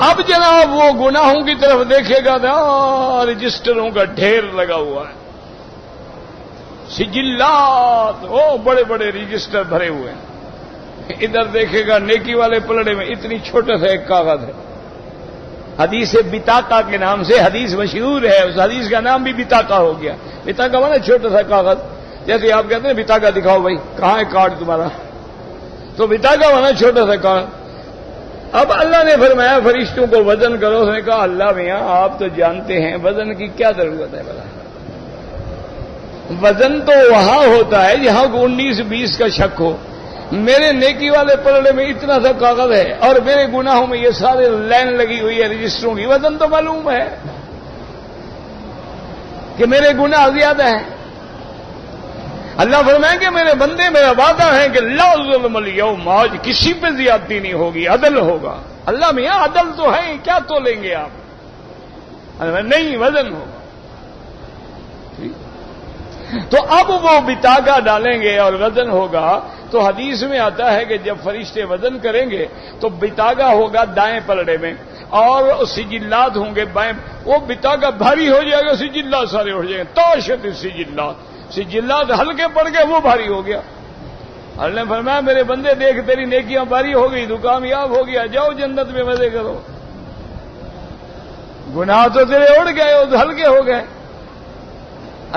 اب جناب وہ گناہوں کی طرف دیکھے گا تو رجسٹروں کا ڈھیر لگا ہوا ہے، سجلات، وہ بڑے بڑے رجسٹر بھرے ہوئے ہیں۔ ادھر دیکھے گا نیکی والے پلڑے میں اتنی چھوٹا سا ایک کاغذ ہے، حدیث بطاقہ کے نام سے حدیث مشہور ہے، اس حدیث کا نام بھی بطاقہ ہو گیا۔ بطاقہ مانا چھوٹا سا کاغذ، جیسے آپ کہتے ہیں بطاقہ دکھاؤ بھائی، کہاں ہے کارڈ تمہارا؟ تو بطاقہ مانا چھوٹا سا کارڈ۔ اب اللہ نے فرمایا فرشتوں کو وزن کرو، اس نے کہا اللہ میاں آپ تو جانتے ہیں وزن کی کیا ضرورت ہے بھلا؟ وزن تو وہاں ہوتا ہے جہاں کو 19-20 کا شک ہو۔ میرے نیکی والے پلڑے میں اتنا سا کاغذ ہے اور میرے گناہوں میں یہ سارے لائن لگی ہوئی ہے رجسٹروں کی، وزن تو معلوم ہے کہ میرے گناہ زیادہ ہیں۔ اللہ فرمائیں کہ میرے بندے میرا وعدہ ہے کہ لا ظلم اليوم، آج کسی پہ زیادتی نہیں ہوگی، عدل ہوگا۔ اللہ میاں عدل تو ہے، کیا تو لیں گے آپ؟ نہیں، وزن ہوگا۔ تو اب وہ بطاقہ ڈالیں گے اور وزن ہوگا۔ تو حدیث میں آتا ہے کہ جب فرشتے وزن کریں گے تو بطاقہ ہوگا دائیں پلڑے میں اور سجلات ہوں گے بائیں۔ وہ بطاقہ بھاری ہو جائے گا، سجلات سارے اٹھ جائیں گے، طاشت السجلات، سجلات ہلکے پڑ گئے، وہ بھاری ہو گیا۔ اللہ نے فرمایا میرے بندے دیکھ تیری نیکیاں بھاری ہو گئی، تو کامیاب ہو گیا، جاؤ جنت میں مزے کرو۔ گناہ تو تیرے اڑ گئے، ہلکے ہو گئے۔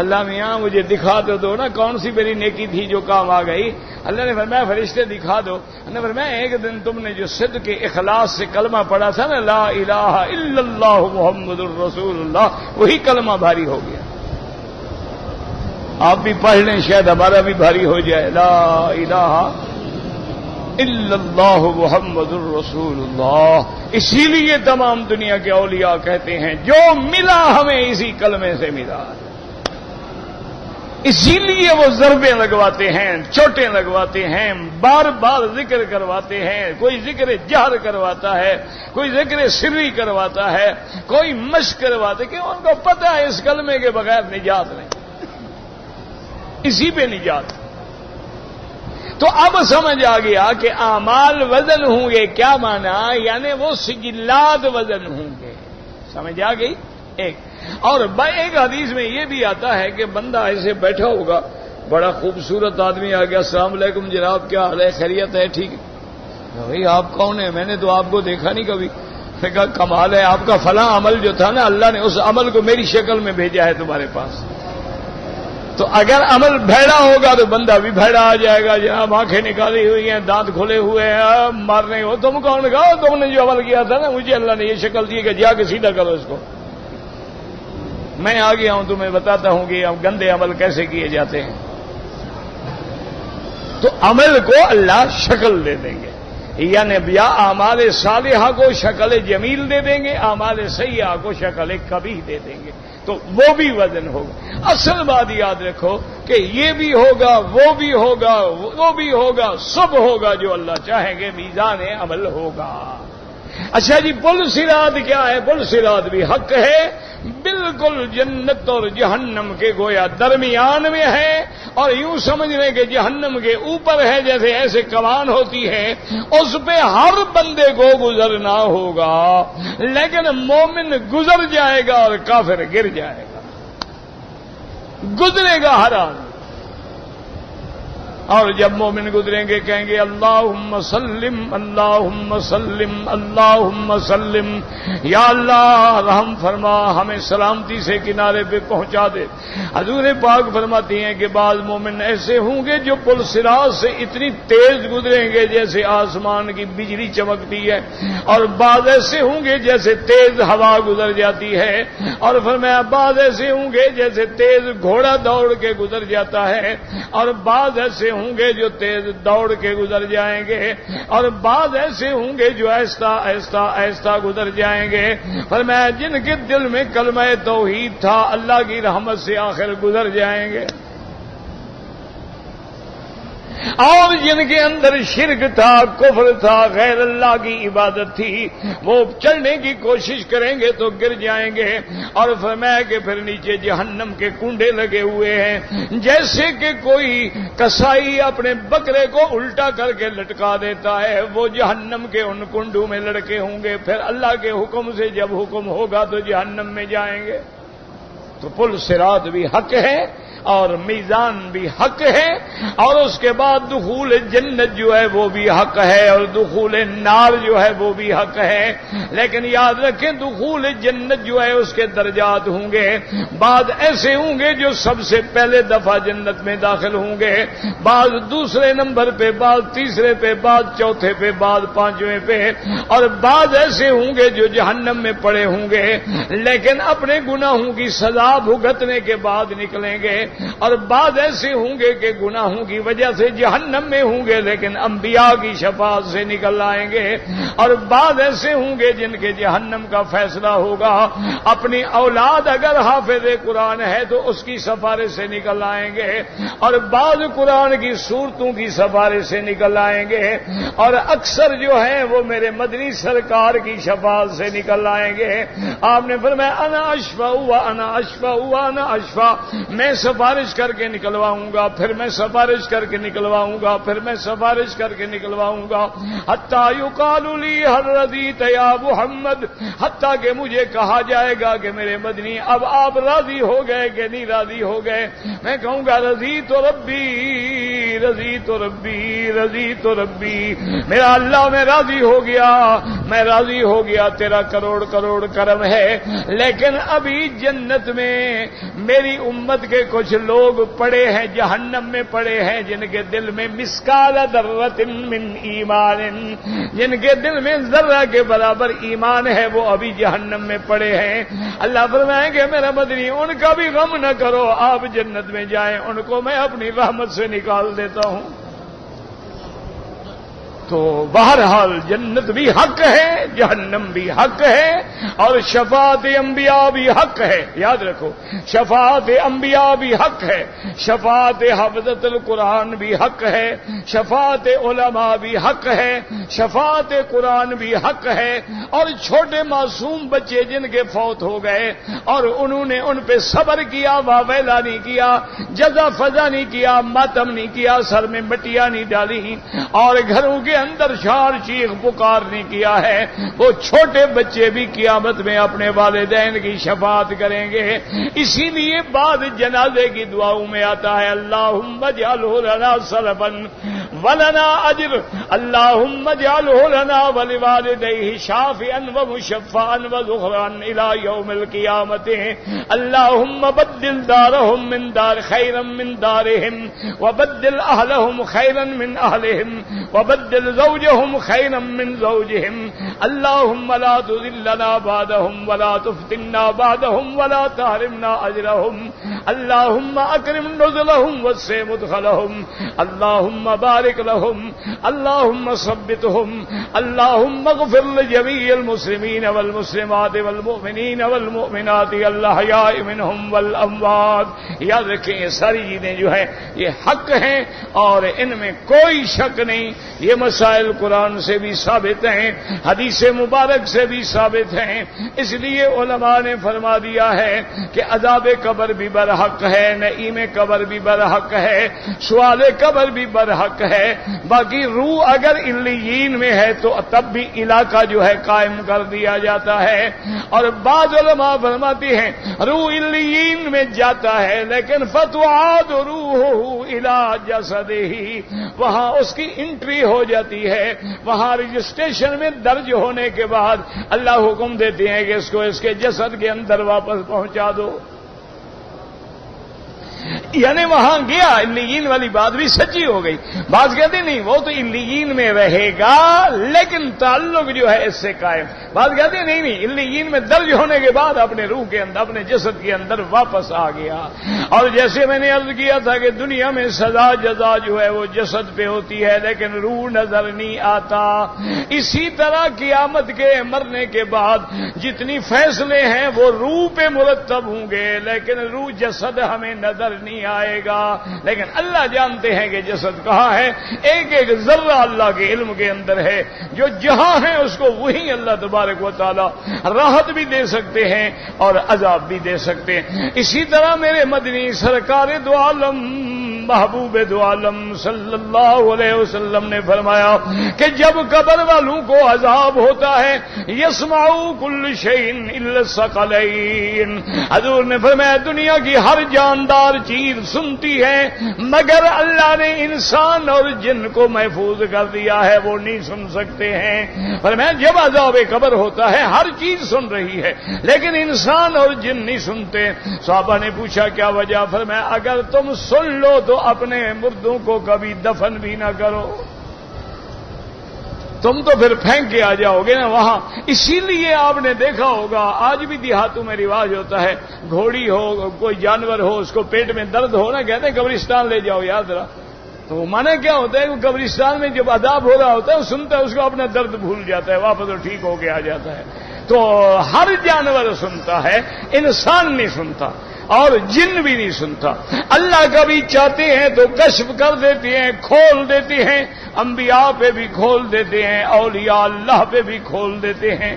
اللہ میاں مجھے دکھا دو نا کون سی میری نیکی تھی جو کام آ گئی۔ اللہ نے فرمایا فرشتے دکھا دو۔ اللہ نے فرمایا ایک دن تم نے جو صدق اخلاص سے کلمہ پڑھا تھا نا، لا الہ الا اللہ محمد الرسول اللہ، وہی کلمہ بھاری ہو گیا۔ آپ بھی پڑھ لیں، شاید ہمارا بھی بھاری ہو جائے، لا الہ الا اللہ محمد الرسول اللہ۔ اسی لیے تمام دنیا کے اولیاء کہتے ہیں جو ملا ہمیں اسی کلمے سے ملا، اسی لیے وہ ضربیں لگواتے ہیں، چوٹیں لگواتے ہیں، بار بار ذکر کرواتے ہیں۔ کوئی ذکر جہر کرواتا ہے، کوئی ذکر سری کرواتا ہے، کوئی مشق کرواتا ہے، کہ ان کو پتہ ہے اس کلمے کے بغیر نجات نہیں، اسی پہ نجات۔ تو اب سمجھ آ گیا کہ اعمال وزن ہوں گے، کیا مانا؟ یعنی وہ سجلات وزن ہوں گے، سمجھ آ گئی؟ ایک اور ایک حدیث میں یہ بھی آتا ہے کہ بندہ ایسے بیٹھا ہوگا، بڑا خوبصورت آدمی آ گیا، السلام علیکم جناب، کیا حال ہے، خیریت ہے؟ ٹھیک ہے بھائی، آپ کون ہیں؟ میں نے تو آپ کو دیکھا نہیں کبھی۔ میں کہا کمال ہے، آپ کا فلاں عمل جو تھا نا، اللہ نے اس عمل کو میری شکل میں بھیجا ہے تمہارے پاس۔ تو اگر عمل بھیڑا ہوگا تو بندہ بھی بھیڑا آ جائے گا، جناب آنکھیں نکالی ہوئی ہیں، دانت کھلے ہوئے ہیں، مارنے ہو، تم کون؟ کہا تم نے جو عمل کیا تھا نا، مجھے اللہ نے یہ شکل دی کہ جا کے سیدھا کرو اس کو۔ میں آ گیا ہوں تمہیں بتاتا ہوں کہ گندے عمل کیسے کیے جاتے ہیں۔ تو عمل کو اللہ شکل دے دیں گے، یعنی یا اعمال صالحہ کو شکل جمیل دے دیں گے، اعمال سیئہ کو شکل قبیح دے دیں گے، تو وہ بھی وزن ہوگا۔ اصل بات یاد رکھو کہ یہ بھی ہوگا، وہ بھی ہوگا، وہ بھی ہوگا، سب ہوگا جو اللہ چاہیں گے، میزان عمل ہوگا۔ اچھا جی، پل صراط کیا ہے؟ پل صراط بھی حق ہے، بالکل جنت اور جہنم کے گویا درمیان میں ہے، اور یوں سمجھ لیں کہ جہنم کے اوپر ہے، جیسے ایسے کمان ہوتی ہے، اس پہ ہر بندے کو گزرنا ہوگا، لیکن مومن گزر جائے گا اور کافر گر جائے گا، گزرے گا ہر آدمی۔ اور جب مومن گزریں گے کہیں گے اللہم سلم اللہم سلم اللہم سلم، یا اللہ رحم فرما، ہمیں سلامتی سے کنارے پہ پہنچا دے۔ حضور پاک فرماتی ہیں کہ بعض مومن ایسے ہوں گے جو پل صراط سے اتنی تیز گزریں گے جیسے آسمان کی بجلی چمکتی ہے، اور بعض ایسے ہوں گے جیسے تیز ہوا گزر جاتی ہے، اور فرمایا بعض ایسے ہوں گے جیسے تیز گھوڑا دوڑ کے گزر جاتا ہے، اور بعض ایسے ہوں گے جو تیز دوڑ کے گزر جائیں گے، اور بعض ایسے ہوں گے جو آہستہ آہستہ آہستہ گزر جائیں گے۔ فرمایا جن کے دل میں کلمہ توحید تھا، اللہ کی رحمت سے آخر گزر جائیں گے، اور جن کے اندر شرک تھا، کفر تھا، غیر اللہ کی عبادت تھی، وہ چڑھنے کی کوشش کریں گے تو گر جائیں گے۔ اور فرمایا کہ پھر نیچے جہنم کے کنڈے لگے ہوئے ہیں، جیسے کہ کوئی کسائی اپنے بکرے کو الٹا کر کے لٹکا دیتا ہے، وہ جہنم کے ان کنڈوں میں لڑکے ہوں گے۔ پھر اللہ کے حکم سے جب حکم ہوگا تو جہنم میں جائیں گے۔ تو پل صراط بھی حق ہے اور میزان بھی حق ہے، اور اس کے بعد دخول جنت جو ہے وہ بھی حق ہے، اور دخول نار جو ہے وہ بھی حق ہے۔ لیکن یاد رکھیں دخول جنت جو ہے اس کے درجات ہوں گے، بعض ایسے ہوں گے جو سب سے پہلے دفعہ جنت میں داخل ہوں گے، بعض دوسرے نمبر پہ، بعض تیسرے پہ، بعض چوتھے پہ، بعض پانچویں پہ، اور بعض ایسے ہوں گے جو جہنم میں پڑے ہوں گے، لیکن اپنے گناہوں کی سزا بھگتنے کے بعد نکلیں گے، اور بعض ایسے ہوں گے کہ گناہوں کی وجہ سے جہنم میں ہوں گے لیکن انبیاء کی شفاعت سے نکل آئیں گے، اور بعض ایسے ہوں گے جن کے جہنم کا فیصلہ ہوگا، اپنی اولاد اگر حافظ قرآن ہے تو اس کی سفارش سے نکل آئیں گے، اور بعض قرآن کی سورتوں کی سفارش سے نکل آئیں گے، اور اکثر جو ہیں وہ میرے مدنی سرکار کی شفاعت سے نکل آئیں گے۔ آپ نے فرمایا انا اشفع و انا اشفع و انا اشفع، میں شفاعت سفارش کر کے نکلواؤں گا، پھر میں سفارش کر کے نکلواؤں گا، پھر میں سفارش کر کے نکلواؤں گا، حتیٰ یقال لی هل رضیت یا محمد، حتیٰ کہ مجھے کہا جائے گا کہ میرے مدنی اب آپ راضی ہو گئے کہ نہیں راضی ہو گئے؟ میں کہوں گا رضیت ربی رضیت ربی رضیت ربی، میرا اللہ میں راضی ہو گیا، میں راضی ہو گیا، تیرا کروڑ کروڑ کرم ہے، لیکن ابھی جنت میں میری امت کے کچھ لوگ پڑے ہیں، جہنم میں پڑے ہیں، جن کے دل میں مسکال ذرۃ من ایمان، جن کے دل میں ذرہ کے برابر ایمان ہے، وہ ابھی جہنم میں پڑے ہیں۔ اللہ فرمائیں کہ میرا مدنی ان کا بھی غم نہ کرو، آپ جنت میں جائیں، ان کو میں اپنی رحمت سے نکال دیتا ہوں۔ تو بہرحال جنت بھی حق ہے، جہنم بھی حق ہے، اور شفاعت انبیاء بھی حق ہے۔ یاد رکھو، شفاعت انبیاء بھی حق ہے، شفاعت حفظت القرآن بھی حق ہے، شفاعت علماء بھی حق ہے، شفاعت قرآن بھی حق ہے، اور چھوٹے معصوم بچے جن کے فوت ہو گئے اور انہوں نے ان پہ صبر کیا، واویلا نہیں کیا، جزا فضا نہیں کیا، ماتم نہیں کیا، سر میں مٹیاں نہیں ڈالی، اور گھروں کے اندر شار چیخ پکار نہیں کیا ہے، وہ چھوٹے بچے بھی قیامت میں اپنے والدین کی شفاعت کریں گے۔ اسی لیے بعد جنازے کی دعاؤں میں آتا ہے اللہم اجعلہ لنا سلفا ولنا اجر، اللہم اجعلہ لنا ولوالدیہ شافعا ومشفعا وذخرا الى یوم القیامت، اللہم بدل دارہم من دار خیرا من دارہم وبدل اہلہم خیرا من اہلہم وبدل زوجهم خيرا من زوجهم، اللهم لا تذلنا بعدهم ولا تفتنا بعدهم ولا تحرمنا اجرهم، اللهم اكرم نزلهم وسع مدخلهم، اللهم بارك لهم، اللهم ثبتهم، اللهم اغفر لجميع المسلمين والمسلمات والمؤمنين والمؤمنات الاحياء منهم والاموات۔ یاد رکھیں یہ ساری چیزیں جو ہیں یہ حق ہیں اور ان میں کوئی شک نہیں، یہ مسائل قرآن سے بھی ثابت ہیں، حدیث مبارک سے بھی ثابت ہیں۔ اس لیے علماء نے فرما دیا ہے کہ عذاب قبر بھی برحق ہے، نعیم قبر بھی برحق ہے، سوال قبر بھی برحق ہے۔ باقی روح اگر علیین میں ہے تو تب بھی علاقہ جو ہے قائم کر دیا جاتا ہے، اور بعض علماء فرماتی ہیں روح علیین میں جاتا ہے لیکن فتعاد روحہ الی جسدہ، وہاں اس کی انٹری ہو جاتی ہے، وہاں رجسٹریشن میں درج ہونے کے بعد اللہ حکم دیتے ہیں کہ اس کو اس کے جسد کے اندر واپس پہنچا دو۔ یعنی وہاں گیا، علیین والی بات بھی سچی ہو گئی۔ بعض کہتے نہیں وہ تو علیین میں رہے گا لیکن تعلق جو ہے اس سے قائم، بعض کہتے نہیں علیین میں درج ہونے کے بعد اپنے روح کے اندر اپنے جسد کے اندر واپس آ گیا۔ اور جیسے میں نے عرض کیا تھا کہ دنیا میں سزا جزا جو ہے وہ جسد پہ ہوتی ہے لیکن روح نظر نہیں آتا، اسی طرح قیامت کے مرنے کے بعد جتنی فیصلے ہیں وہ روح پہ مرتب ہوں گے لیکن روح جسد ہمیں نظر نہیں آئے گا، لیکن اللہ جانتے ہیں کہ جسد کہاں ہے، ایک ایک ذرہ اللہ کے علم کے اندر ہے، جو جہاں ہے اس کو وہی اللہ تبارک و تعالی راحت بھی دے سکتے ہیں اور عذاب بھی دے سکتے ہیں۔ اسی طرح میرے مدنی سرکار دو عالم محبوب دو عالم صلی اللہ علیہ وسلم نے فرمایا کہ جب قبر والوں کو عذاب ہوتا ہے یسمعوا کل شیء الا الثقلین، حضور نے فرمایا دنیا کی ہر جاندار چیز سنتی ہے مگر اللہ نے انسان اور جن کو محفوظ کر دیا ہے، وہ نہیں سن سکتے ہیں۔ فرمایا جب عذاب قبر ہوتا ہے ہر چیز سن رہی ہے لیکن انسان اور جن نہیں سنتے۔ صحابہ نے پوچھا کیا وجہ؟ فرمایا اگر تم سن لو تو اپنے مردوں کو کبھی دفن بھی نہ کرو، تم تو پھر پھینک کے آ جاؤ گے نا وہاں۔ اسی لیے آپ نے دیکھا ہوگا آج بھی دیہاتوں میں رواج ہوتا ہے، گھوڑی ہو کوئی جانور ہو اس کو پیٹ میں درد ہو نا کہتے ہیں قبرستان لے جاؤ، یاد رہا تو مانا کیا ہوتا ہے وہ قبرستان میں جب عذاب ہو رہا ہوتا ہے وہ سنتا ہے، اس کو اپنا درد بھول جاتا ہے، واپس وہ ٹھیک ہو کے آ جاتا ہے۔ تو ہر جانور سنتا ہے، انسان نہیں سنتا اور جن بھی نہیں سنتا۔ اللہ کبھی چاہتے ہیں تو کشف کر دیتے ہیں، کھول دیتے ہیں، انبیاء پہ بھی کھول دیتے ہیں، اولیاء اللہ پہ بھی کھول دیتے ہیں۔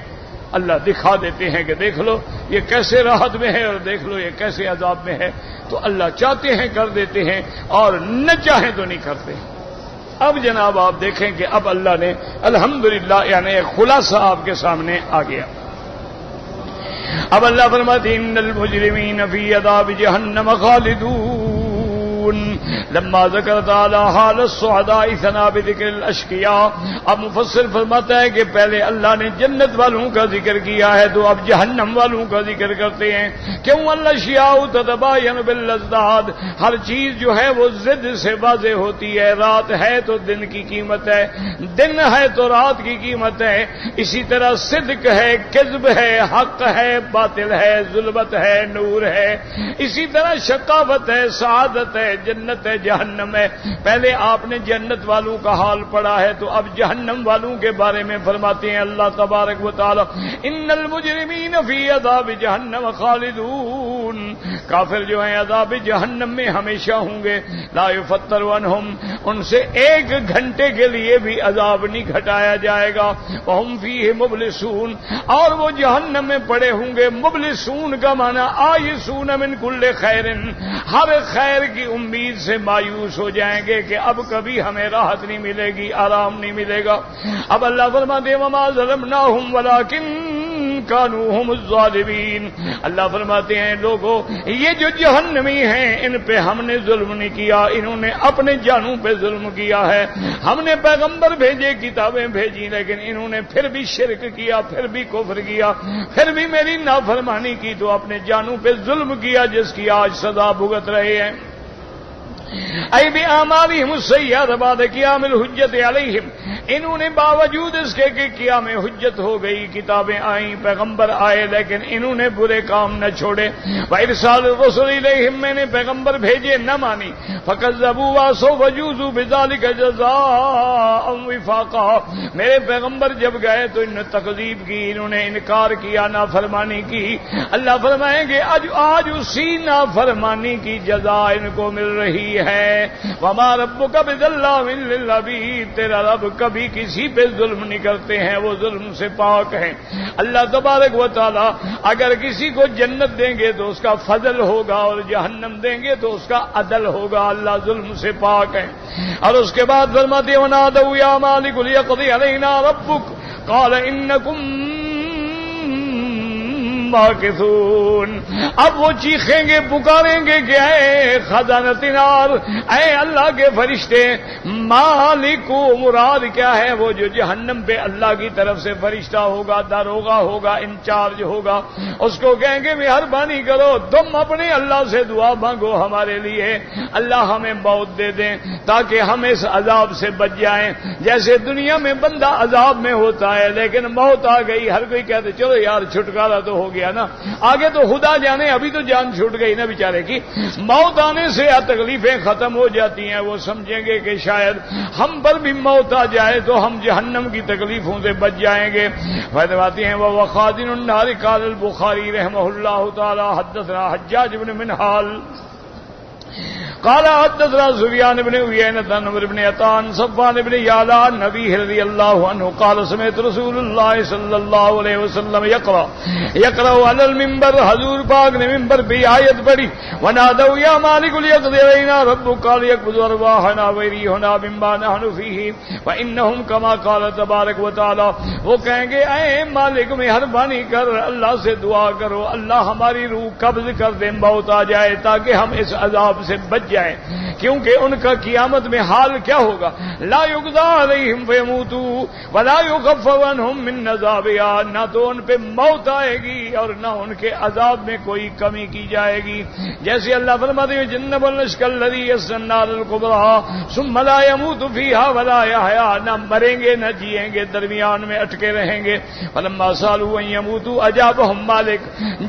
اللہ دکھا دیتے ہیں کہ دیکھ لو یہ کیسے راحت میں ہے اور دیکھ لو یہ کیسے عذاب میں ہے. تو اللہ چاہتے ہیں کر دیتے ہیں اور نہ چاہیں تو نہیں کرتے. اب جناب آپ دیکھیں کہ اب اللہ نے الحمدللہ یعنی ایک خلاصہ آپ کے سامنے آ گیا. اب اللہ فرماتے ہیں ان المجرمین فی عذاب جہنم خالدون. لما ذکر تعالی حال السعداء ثنا بذکر الاشقیاء. اب مفسر فرماتا ہے کہ پہلے اللہ نے جنت والوں کا ذکر کیا ہے تو اب جہنم والوں کا ذکر کرتے ہیں. کیوں؟ الاشیاء تتباین بالازداد. ہر چیز جو ہے وہ ضد سے واضح ہوتی ہے. رات ہے تو دن کی قیمت ہے, دن ہے تو رات کی قیمت ہے. اسی طرح صدق ہے, کذب ہے, حق ہے, باطل ہے, ظلمت ہے, نور ہے. اسی طرح شقاوت ہے, سعادت ہے, جنت ہے, جہنم ہے. پہلے آپ نے جنت والوں کا حال پڑھا ہے تو اب جہنم والوں کے بارے میں فرماتے ہیں اللہ تبارک و تعالی ان المجرمین فی عذاب جہنم خالدون. کافر جو ہیں عذاب جہنم میں ہمیشہ ہوں گے. لا یفتر عنہم, ان سے ایک گھنٹے کے لیے بھی عذاب نہیں گھٹایا جائے گا. وہم فیہ مبلسون, اور وہ جہنم میں پڑے ہوں گے. مبلسون کا معنی آئسون من کل خیر, ہر خیر کی امید سے مایوس ہو جائیں گے کہ اب کبھی ہمیں راحت نہیں ملے گی, آرام نہیں ملے گا. اب اللہ فرماتے ہیں وما ظلمناہم ولکن کانوا ہم الظالمین. اللہ فرماتے ہیں لوگوں یہ جو جہنمی ہیں ان پہ ہم نے ظلم نہیں کیا, انہوں نے اپنے جانوں پہ ظلم کیا ہے. ہم نے پیغمبر بھیجے, کتابیں بھیجی, لیکن انہوں نے پھر بھی شرک کیا, پھر بھی کفر کیا, پھر بھی میری نافرمانی کی تو اپنے جانوں پہ ظلم کیا جس کی آج سزا بھگت رہے ہیں. ای بِأَعْمَالِهِمُ السَّيِّئَاتِ بَعْدَ قِيَامِ الْحُجَّةِ عَلَيْهِمْ, انہوں نے باوجود اس کے کہ قیام حجت ہو گئی, کتابیں آئیں, پیغمبر آئے, لیکن انہوں نے برے کام نہ چھوڑے. وَإِرْسَالِ الرُّسُلِ إِلَيْهِمْ, میں نے پیغمبر بھیجے نہ مانی. فَكَذَّبُوا وَعَصَوْا فَجُوزُوا بِذَلِكَ جَزَاءً وِفَاقًا, میرے پیغمبر جب گئے تو انہوں نے تکذیب کی, انہوں نے انکار کیا, نافرمانی کی. اللہ فرمائیں گے آج اسی نافرمانی کی جزا ان کو مل رہی ہے. وما ربک بظلام للعبید, تیرا رب کبھی کسی پہ ظلم نہیں کرتے ہیں, وہ ظلم سے پاک ہیں. اللہ تبارک و تعالی اگر کسی کو جنت دیں گے تو اس کا فضل ہوگا اور جہنم دیں گے تو اس کا عدل ہوگا. اللہ ظلم سے پاک ہے. اور اس کے بعد فرماتے ہیں ونادوا یا مالک لیقضی علینا ربک قال انکم ماکثون. اب وہ چیخیں گے, پکاریں گے کہ اے خزانۃ نار, اے اللہ کے فرشتے, مالک, مراد کیا ہے؟ وہ جو جہنم پہ اللہ کی طرف سے فرشتہ ہوگا, داروغہ ہوگا, انچارج ہوگا, اس کو کہیں گے مہربانی کرو تم اپنے اللہ سے دعا مانگو ہمارے لیے, اللہ ہمیں موت دے دیں تاکہ ہم اس عذاب سے بچ جائیں. جیسے دنیا میں بندہ عذاب میں ہوتا ہے لیکن موت آ گئی, ہر کوئی کہتے چلو یار چھٹکارا تو ہو گیا نا, آگے تو خدا جانے, ابھی تو جان چھوٹ گئی نا بیچارے کی. موت آنے سے تکلیفیں ختم ہو جاتی ہیں. وہ سمجھیں گے کہ شاید ہم پر بھی موت آ جائے تو ہم جہنم کی تکلیفوں سے بچ جائیں گے. فرماتے ہیں وہ خازن النار. قال البخاری رحمہ اللہ تعالی حدثنا حجاج بن منہال قال حدثنا سفيان بن عيينة عن عمرو بن عطان صفوان بن يعلى عن أبيه رضي الله عنه قال سمعت رسول الله صلى الله عليه وسلم يقرأ على المنبر. حضور پاک نے منبر پہ آیت پڑھی ونادوا يا مالك ليقضي علينا ربك قال يقبض أرواحنا ويريحنا مما نحن فيه وإنهم كما قال تبارك وتعالى. وہ کہیں گے اے مالک مہربانی کر, اللہ سے دعا کرو اللہ ہماری روح قبض کر دے, موت آ جائے تاکہ ہم اس عذاب سے بچ جائیں. کیونکہ ان کا قیامت میں حال کیا ہوگا؟ لا یقضی علیہم فیموتوا ولا یخفف عنہم من عذابها, نہ تو ان پہ موت آئے گی اور نہ ان کے عذاب میں کوئی کمی کی جائے گی. جیسے اللہ فرماتے ہیں جنب النشک الذی یصلی النار الکبریٰ ثم لا يموت فیہا ولا یحیا, نہ مریں گے نہ جیئیں گے, درمیان میں اٹکے رہیں گے. فلما سالوا ان یموتوا اجابهم مالک,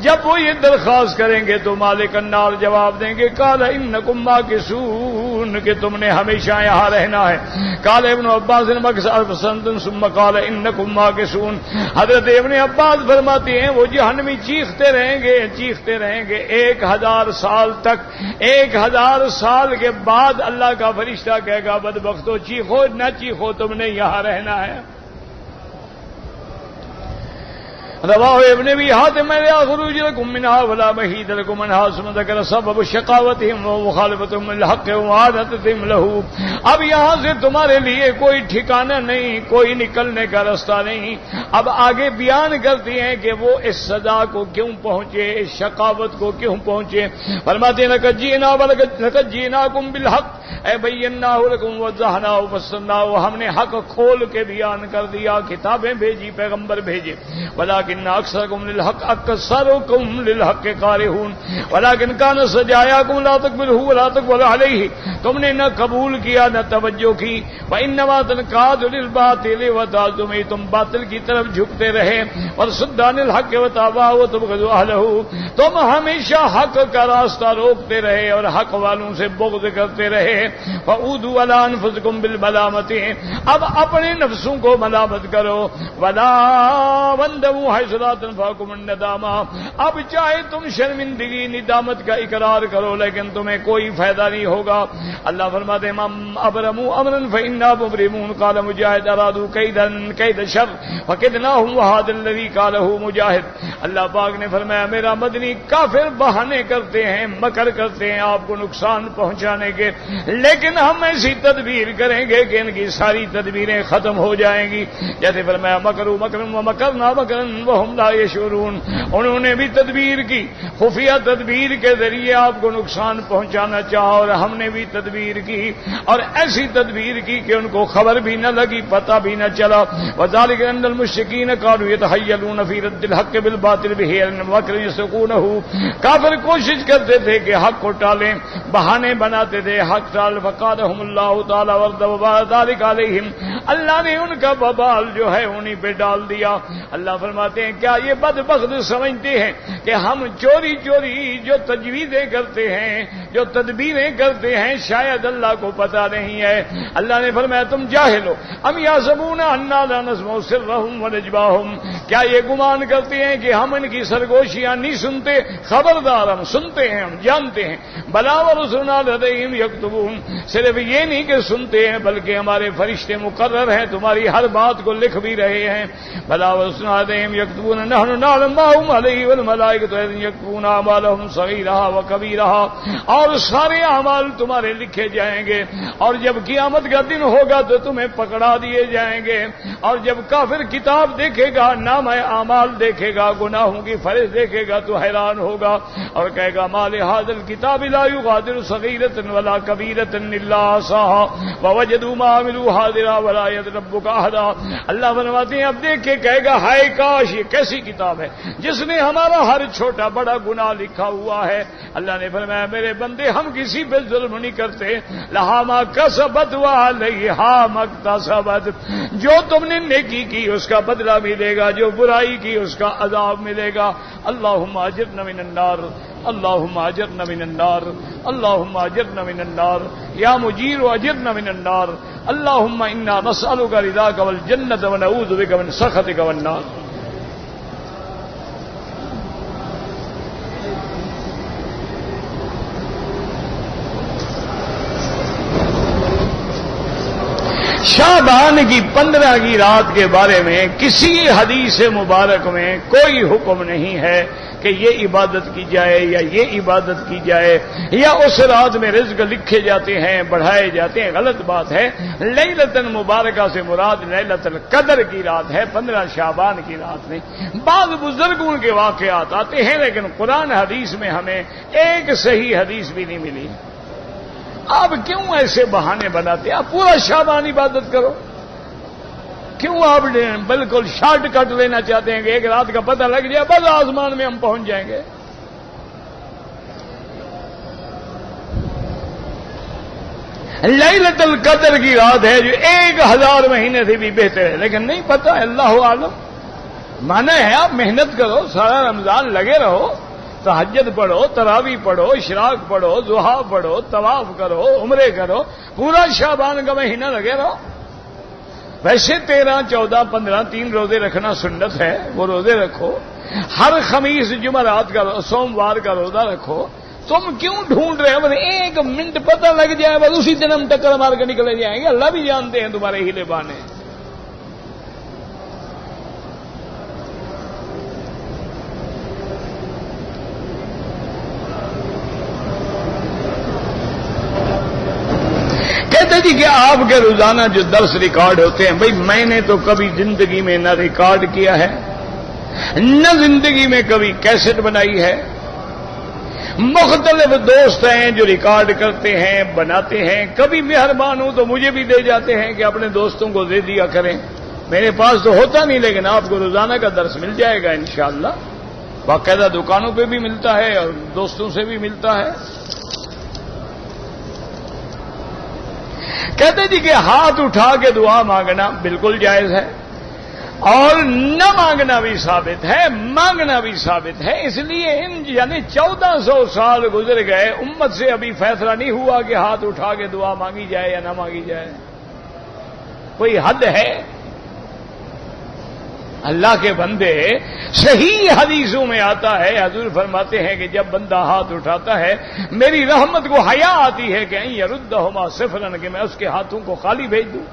جب وہ یہ درخواست کریں گے تو مالک النار جواب دیں گے قال انکم ماکثون, کہ تم نے ہمیشہ یہاں رہنا ہے. قال ابن عباس ثم قال انکم ماکثون. حضرت ابن عباس فرماتے ہیں وہ جہنمی چیختے رہیں گے, چیختے رہیں گے 1000 سال تک. 1000 سال کے بعد اللہ کا فرشتہ کہے گا بدبختو چیخو نہ چیخو, تم نے یہاں رہنا ہے. رواه ابن ابي حاتم لا خروج لكم منها ولا مهيد لكم منها ثم ذكر سبب شقاوتهم ومخالفتهم للحق ومعادتهم له. اب یہاں سے تمہارے لیے کوئی ٹھکانہ نہیں، کوئی نکلنے کا راستہ نہیں. اب آگے بیان کرتی ہیں کہ وہ اس سزا کو کیوں پہنچے، اس شقاوت کو کیوں پہنچے. فرماتے ہیں لقد جئناکم بالحق اے بیناہ لکم وضحناہ وفصلناہ، ہم نے حق کھول کے بیان کر دیا، کتابیں بھیجی، پیغمبر بھیجے. ولكن اکثرکم للحق اکثرکم للحق کارہون ولكن کان سجایاکم لا تقبلوا ولا تقبلوا علیہ، تم نے نہ قبول کیا نہ توجہ کی. وانما تنقاد للباطل وتعظم، تم باطل کی طرف جھکتے رہے. اور صدان الحق وتابوا وتبغضوا اہلہ، تم ہمیشہ حق کا راستہ روکتے رہے اور حق والوں سے بغض کرتے رہے. فعودوا علی انفسکم بالملامۃ، اب اپنے نفسوں کو ملامت کرو. ولا وندموا حیث لا تنفعکم الندامہ، اب چاہے تم شرمندگی ندامت کا اقرار کرو لیکن تمہیں کوئی فائدہ نہیں ہوگا. اللہ فرماتے ہیں من ابرموا امرا فإنا مبرمون. قال مجاہد ارادوا کید شر فکدناہم وهذا الذی قاله مجاہد. اللہ پاک نے فرمایا میرا مدنی کافر بہانے کرتے ہیں، مکر کرتے ہیں آپ کو نقصان پہنچانے کے، لیکن ہم ایسی تدبیر کریں گے کہ ان کی ساری تدبیریں ختم ہو جائیں گی. جیسے فرمایا مکروا مکرا ومکرنا مکرا وهم لا يشعرون، انہوں نے بھی تدبیر کی، خفیہ تدبیر کے ذریعے آپ کو نقصان پہنچانا چاہا، اور ہم نے بھی تدبیر کی، اور ایسی تدبیر کی کہ ان کو خبر بھی نہ لگی، پتہ بھی نہ چلا. وذلك ان المشركين كانوا يتحيلون في رد الحق بالباطل بحيل ومكر يسوقونه، کافر کوشش کرتے تھے کہ حق کو ٹالیں، بہانے بناتے تھے حق ٹال. فقادهم الله تعالی ورد وبال ذلك عليهم، اللہ نے ان کا وبال جو ہے انہی پہ ڈال دیا. اللہ فرماتے ہیں کیا یہ بدبخت سمجھتے ہیں کہ ہم چوری چوری جو تجویزیں کرتے ہیں، جو تدبیریں کرتے ہیں، شاید اللہ کو پتہ نہیں ہے. اللہ نے فرمایا تم جاہل ہو. ام یحسبون انا لا نسمع سرهم ونجواهم، کیا یہ گمان کرتے ہیں کہ ہم ان کی سرگوشیاں نہیں سنتے؟ خبردار ہم سنتے ہیں، ہم جانتے ہیں. بلا ورسلنا لدیہم یکتبون، صرف یہ نہیں کہ سنتے ہیں بلکہ ہمارے فرشتے مقرر ہیں، تمہاری ہر بات کو لکھ بھی رہے ہیں. بلا ورسلنا لدیہم یکتبون نحن نعلم ما هم علیہ والملائکۃ یکتبون اعمالهم صغیرها وکبیرها، اور سارے اعمال تمہارے لکھے جائیں گے. اور جب قیامت کا دن ہوگا تو تمہیں پکڑا دیے جائیں گے. اور جب کافر کتاب دیکھے گا، نام اعمال دیکھے گا، گناہوں کی فہرست دیکھے گا تو حیران ہوگا اور کہے گا ما لهذا الكتاب لا يغادر صغیرة ولا کبیرة الا احصاها ووجدوا ما عملوا حاضرا ولا يظلم ربك احدا. اللہ فرماتے ہیں اب دیکھ کے کہے گا ہائے کاش یہ کیسی کتاب ہے جس نے ہمارا ہر چھوٹا بڑا گناہ لکھا ہوا ہے. اللہ نے فرمایا میرے بندے ہم کسی پہ ظلم نہیں کرتے. لہا ما کسبت وعلیہا ما اکتسبت، جو تم نے نیکی کی اس کا بدلہ ملے گا، جو برائی کی اس کا عذاب ملے گا. اللہم اجرنا من النار، اللہم اجرنا من النار، اللہم اجرنا من النار، یا مجیر اجرنا من النار. اللہم انا نسألک رضاک والجنۃ ونعوذ بک من سخطک والنار. شعبان کی 15 کی رات کے بارے میں کسی حدیث مبارک میں کوئی حکم نہیں ہے کہ یہ عبادت کی جائے یا یہ عبادت کی جائے یا اس رات میں رزق لکھے جاتے ہیں، بڑھائے جاتے ہیں. غلط بات ہے. لیلۃ مبارکہ سے مراد لیلۃ القدر کی رات ہے، 15 شعبان کی رات نہیں. بعض بزرگوں کے واقعات آتے ہیں لیکن قرآن حدیث میں ہمیں ایک صحیح حدیث بھی نہیں ملی. آپ کیوں ایسے بہانے بناتے ہیں؟ آپ پورا شعبان عبادت کرو. کیوں آپ بالکل شارٹ کٹ لینا چاہتے ہیں کہ ایک رات کا پتہ لگ جائے بس آسمان میں ہم پہنچ جائیں گے؟ لیلۃ القدر کی رات ہے جو 1000 مہینے سے بھی بہتر ہے، لیکن نہیں پتہ. اللہ عالم. مانا ہے آپ محنت کرو، سارا رمضان لگے رہو، تہجد پڑھو، تراویح پڑھو، اشراق پڑھو، ضحیٰ پڑھو، طواف کرو، عمرے کرو، پورا شعبان کا مہینہ لگے رہو. ویسے 13، 14، 15 3 روزے رکھنا سنت ہے، وہ روزے رکھو. ہر خمیس جمعرات کا سوموار کا روزہ رکھو. تم کیوں ڈھونڈ رہے ہو؟ بس 1 منٹ پتہ لگ جائے بس اسی دن ہم ٹکر مار کے نکلے جائیں گے. اللہ بھی جانتے ہیں تمہارے ہیلے بانے. جی کہ آپ کے روزانہ جو درس ریکارڈ ہوتے ہیں، بھئی میں نے تو کبھی زندگی میں نہ ریکارڈ کیا ہے، نہ زندگی میں کبھی کیسٹ بنائی ہے۔ مختلف دوست ہیں جو ریکارڈ کرتے ہیں، بناتے ہیں، کبھی مہربان ہوں تو مجھے بھی دے جاتے ہیں کہ اپنے دوستوں کو دے دیا کریں۔ میرے پاس تو ہوتا نہیں، لیکن آپ کو روزانہ کا درس مل جائے گا انشاءاللہ۔ باقاعدہ دکانوں پہ بھی ملتا ہے اور دوستوں سے بھی ملتا ہے۔ کہتے جی کہ ہاتھ اٹھا کے دعا مانگنا بالکل جائز ہے، اور نہ مانگنا بھی ثابت ہے، مانگنا بھی ثابت ہے۔ اس لیے یعنی 1400 سال گزر گئے، امت سے ابھی فیصلہ نہیں ہوا کہ ہاتھ اٹھا کے دعا مانگی جائے یا نہ مانگی جائے۔ کوئی حد ہے؟ اللہ کے بندے، صحیح حدیثوں میں آتا ہے، حضور فرماتے ہیں کہ جب بندہ ہاتھ اٹھاتا ہے میری رحمت کو حیا آتی ہے کہ یردہما صفرا، کہ میں اس کے ہاتھوں کو خالی بھیج دوں۔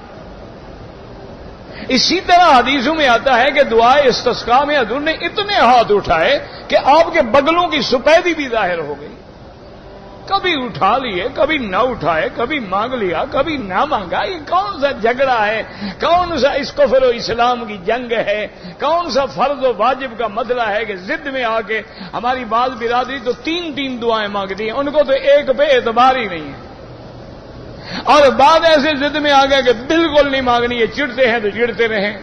اسی طرح حدیثوں میں آتا ہے کہ دعائے استسقاء میں حضور نے اتنے ہاتھ اٹھائے کہ آپ کے بغلوں کی سفیدی بھی ظاہر ہو گئی۔ کبھی اٹھا لیے، کبھی نہ اٹھائے، کبھی مانگ لیا، کبھی نہ مانگا۔ یہ کون سا جھگڑا ہے؟ کون سا اس کفر و اسلام کی جنگ ہے؟ کون سا فرض و واجب کا مسئلہ ہے کہ ضد میں آ کے ہماری بعض برادری تو 3 دعائیں مانگتی ہیں، ان کو تو ایک پہ اعتبار ہی نہیں ہے، اور بعد ایسے ضد میں آ گئے کہ بالکل نہیں مانگنی ہے، چڑھتے ہیں تو چڑھتے رہیں۔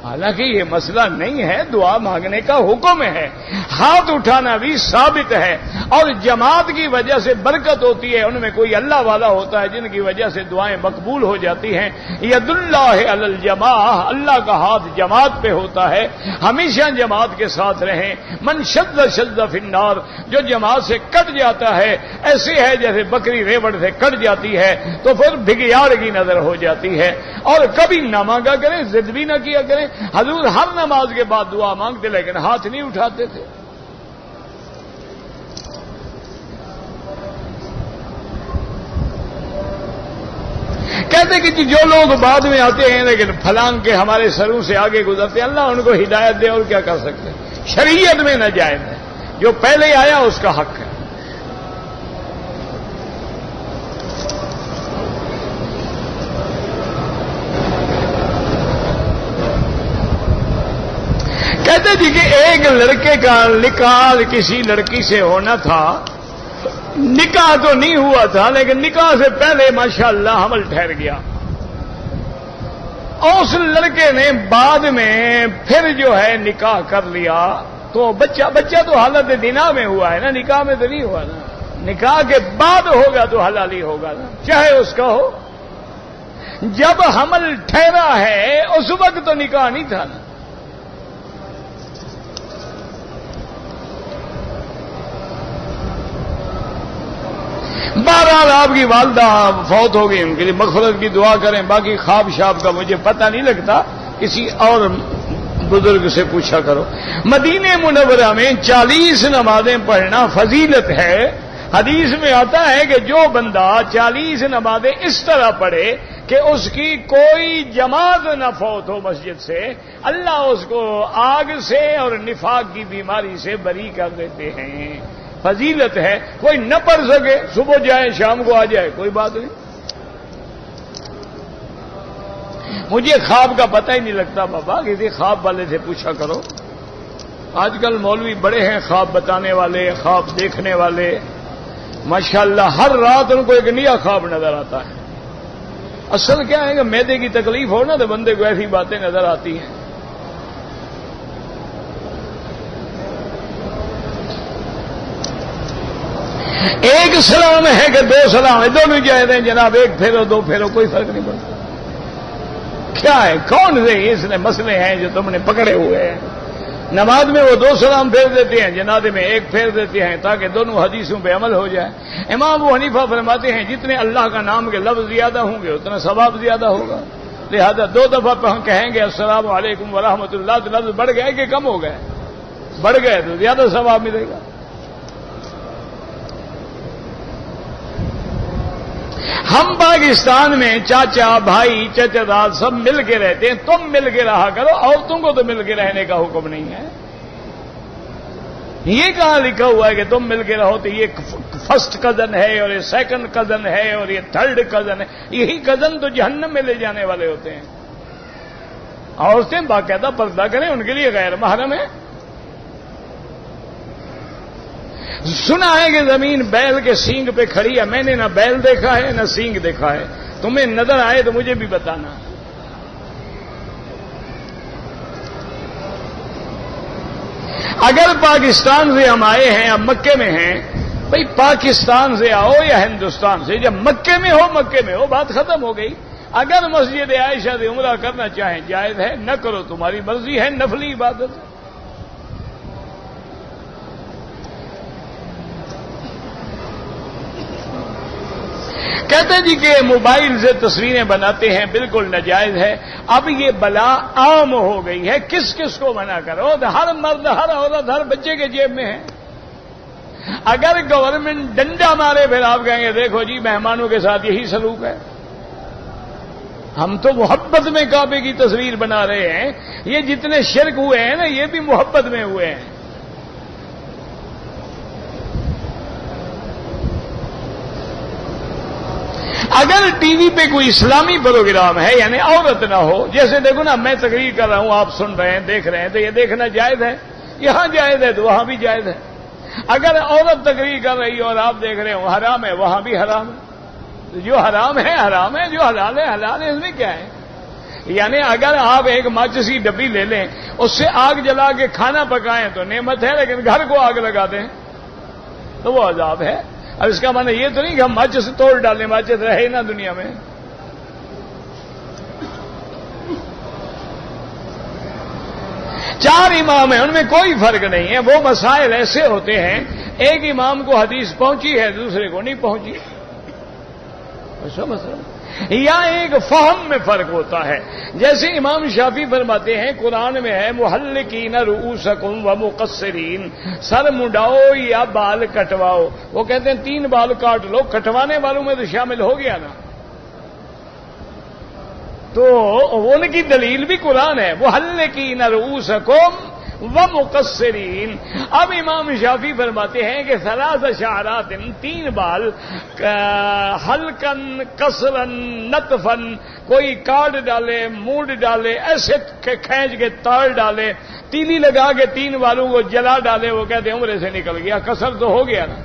حالانکہ یہ مسئلہ نہیں ہے، دعا مانگنے کا حکم ہے، ہاتھ اٹھانا بھی ثابت ہے، اور جماعت کی وجہ سے برکت ہوتی ہے۔ ان میں کوئی اللہ والا ہوتا ہے جن کی وجہ سے دعائیں مقبول ہو جاتی ہیں۔ ید اللہ علی الجماع، اللہ کا ہاتھ جماعت پہ ہوتا ہے، ہمیشہ جماعت کے ساتھ رہیں۔ من شد شد فی النار، جو جماعت سے کٹ جاتا ہے ایسے ہے جیسے بکری ریوڑ سے کٹ جاتی ہے تو پھر بھگیاڑ کی نظر ہو جاتی ہے۔ اور کبھی نہ مانگا کریں، ضد بھی نہ کیا کریں۔ حضور ہر نماز کے بعد دعا مانگتے لیکن ہاتھ نہیں اٹھاتے تھے۔ کہتے کہ جو لوگ بعد میں آتے ہیں لیکن پھلانگ کے ہمارے سروں سے آگے گزرتے ہیں، اللہ ان کو ہدایت دے، اور کیا کر سکتے ہیں؟ شریعت میں ناجائز ہے، جو پہلے آیا اس کا حق ہے۔ کہتے جی کہ ایک لڑکے کا نکاح کسی لڑکی سے ہونا تھا، نکاح تو نہیں ہوا تھا لیکن نکاح سے پہلے ماشاءاللہ حمل ٹھہر گیا، اور اس لڑکے نے بعد میں پھر جو ہے نکاح کر لیا، تو بچہ تو حالت بنا میں ہوا ہے نا، نکاح میں تو نہیں ہوا نا، نکاح کے بعد ہوگا تو حلالی ہوگا نا، چاہے اس کا ہو۔ جب حمل ٹھہرا ہے اس وقت تو نکاح نہیں تھا نا۔ بہرحال آپ کی والدہ فوت ہو گئی، ان کے لیے مغفرت کی دعا کریں۔ باقی خواب شاب کا مجھے پتہ نہیں لگتا، کسی اور بزرگ سے پوچھا کرو۔ مدینہ منورہ میں 40 نمازیں پڑھنا فضیلت ہے۔ حدیث میں آتا ہے کہ جو بندہ 40 نمازیں اس طرح پڑھے کہ اس کی کوئی جماعت نہ فوت ہو مسجد سے، اللہ اس کو آگ سے اور نفاق کی بیماری سے بری کر دیتے ہیں۔ فضیلت ہے، کوئی نہ پڑھ سکے صبح جائے شام کو آ جائے، کوئی بات نہیں۔ مجھے خواب کا پتہ ہی نہیں لگتا بابا، کسی خواب والے سے پوچھا کرو۔ آج کل مولوی بڑے ہیں خواب بتانے والے، خواب دیکھنے والے، ماشاءاللہ ہر رات ان کو ایک نیا خواب نظر آتا ہے۔ اصل کیا ہے کہ معدے کی تکلیف ہو نا تو بندے کو ایسی باتیں نظر آتی ہیں۔ ایک سلام ہے کہ 2 سلام ہے، دونوں جائز ہیں جناب، ایک پھیرو 2 پھیرو، کوئی فرق نہیں پڑتا۔ کیا ہے، کون سے اس نے مسئلے ہیں جو تم نے پکڑے ہوئے ہیں؟ نماز میں وہ 2 سلام پھیر دیتے ہیں، جنازے میں 1 پھیر دیتے ہیں تاکہ دونوں حدیثوں پہ عمل ہو جائے۔ امام ابو حنیفہ فرماتے ہیں جتنے اللہ کا نام کے لفظ زیادہ ہوں گے اتنا ثواب زیادہ ہوگا، لہذا 2 دفعہ پہ ہم کہیں گے السلام علیکم ورحمۃ اللہ، تو لفظ بڑھ گئے کہ کم ہو گئے؟ بڑھ گئے تو زیادہ ثواب ملے گا۔ ہم پاکستان میں چاچا بھائی چچا داد سب مل کے رہتے ہیں، تم مل کے رہا کرو، عورتوں کو تو مل کے رہنے کا حکم نہیں ہے۔ یہ کہاں لکھا ہوا ہے کہ تم مل کے رہو تو یہ فرسٹ کزن ہے اور یہ سیکنڈ کزن ہے اور یہ تھرڈ کزن ہے؟ یہی کزن تو جہنم میں لے جانے والے ہوتے ہیں. عورتیں باقاعدہ پردہ کریں، ان کے لیے غیر محرم ہے. سنا ہے کہ زمین بیل کے سینگ پہ کھڑی ہے. میں نے نہ بیل دیکھا ہے نہ سینگ دیکھا ہے. تمہیں نظر آئے تو مجھے بھی بتانا. اگر پاکستان سے ہم آئے ہیں، اب مکے میں ہیں، بھئی پاکستان سے آؤ یا ہندوستان سے، جب مکے میں ہو بات ختم ہو گئی. اگر مسجد عائشہ سے عمرہ کرنا چاہیں جائز ہے، نہ کرو تمہاری مرضی ہے، نفلی عبادت. کہتے جی کہ موبائل سے تصویریں بناتے ہیں، بالکل ناجائز ہے. اب یہ بلا عام ہو گئی ہے، کس کس کو منع کرو؟ ہر مرد، ہر عورت، ہر بچے کے جیب میں ہے. اگر گورنمنٹ ڈنڈا مارے پھر آپ کہیں گے دیکھو جی مہمانوں کے ساتھ یہی سلوک ہے. ہم تو محبت میں کعبے کی تصویر بنا رہے ہیں. یہ جتنے شرک ہوئے ہیں نا، یہ بھی محبت میں ہوئے ہیں. اگر ٹی وی پہ کوئی اسلامی پروگرام ہے، یعنی عورت نہ ہو، جیسے دیکھو نا میں تقریر کر رہا ہوں، آپ سن رہے ہیں، دیکھ رہے ہیں، تو یہ دیکھنا جائز ہے. یہاں جائز ہے تو وہاں بھی جائز ہے. اگر عورت تقریر کر رہی ہو اور آپ دیکھ رہے ہو حرام ہے، وہاں بھی حرام ہے. جو حرام ہے حرام ہے، جو حلال ہے حلال ہے. اس میں کیا ہے؟ یعنی اگر آپ ایک ماچسی ڈبی لے لیں، اس سے آگ جلا کے کھانا پکائیں تو نعمت ہے، لیکن گھر کو آگ لگا دیں تو وہ عذاب ہے. اب اس کا معنی یہ تو نہیں کہ ہم ماچس توڑ ڈالیں، ماچس رہے نا دنیا میں. چار امام ہیں، ان میں کوئی فرق نہیں ہے. وہ مسائل ایسے ہوتے ہیں، ایک امام کو حدیث پہنچی ہے، دوسرے کو نہیں پہنچی. یا ایک فہم میں فرق ہوتا ہے. جیسے امام شافعی فرماتے ہیں قرآن میں ہے محلقین رؤوسکم و مقصرین، سر منڈاؤ یا بال کٹواؤ. وہ کہتے ہیں 3 بال کاٹ لو، کٹوانے والوں میں تو شامل ہو گیا نا. تو ان کی دلیل بھی قرآن ہے، محلقین رؤوسکم و مقصرین. اب امام شافعی فرماتے ہیں کہ 3 شعرات، 3 بال، حلقن قصرن نطفن، کوئی کاٹ ڈالے، موڑ ڈالے، ایسے کھینچ کے تاڑ ڈالے، تیلی لگا کے 3 بالوں کو جلا ڈالے، وہ کہتے ہیں عمرے سے نکل گیا، قصر تو ہو گیا نا.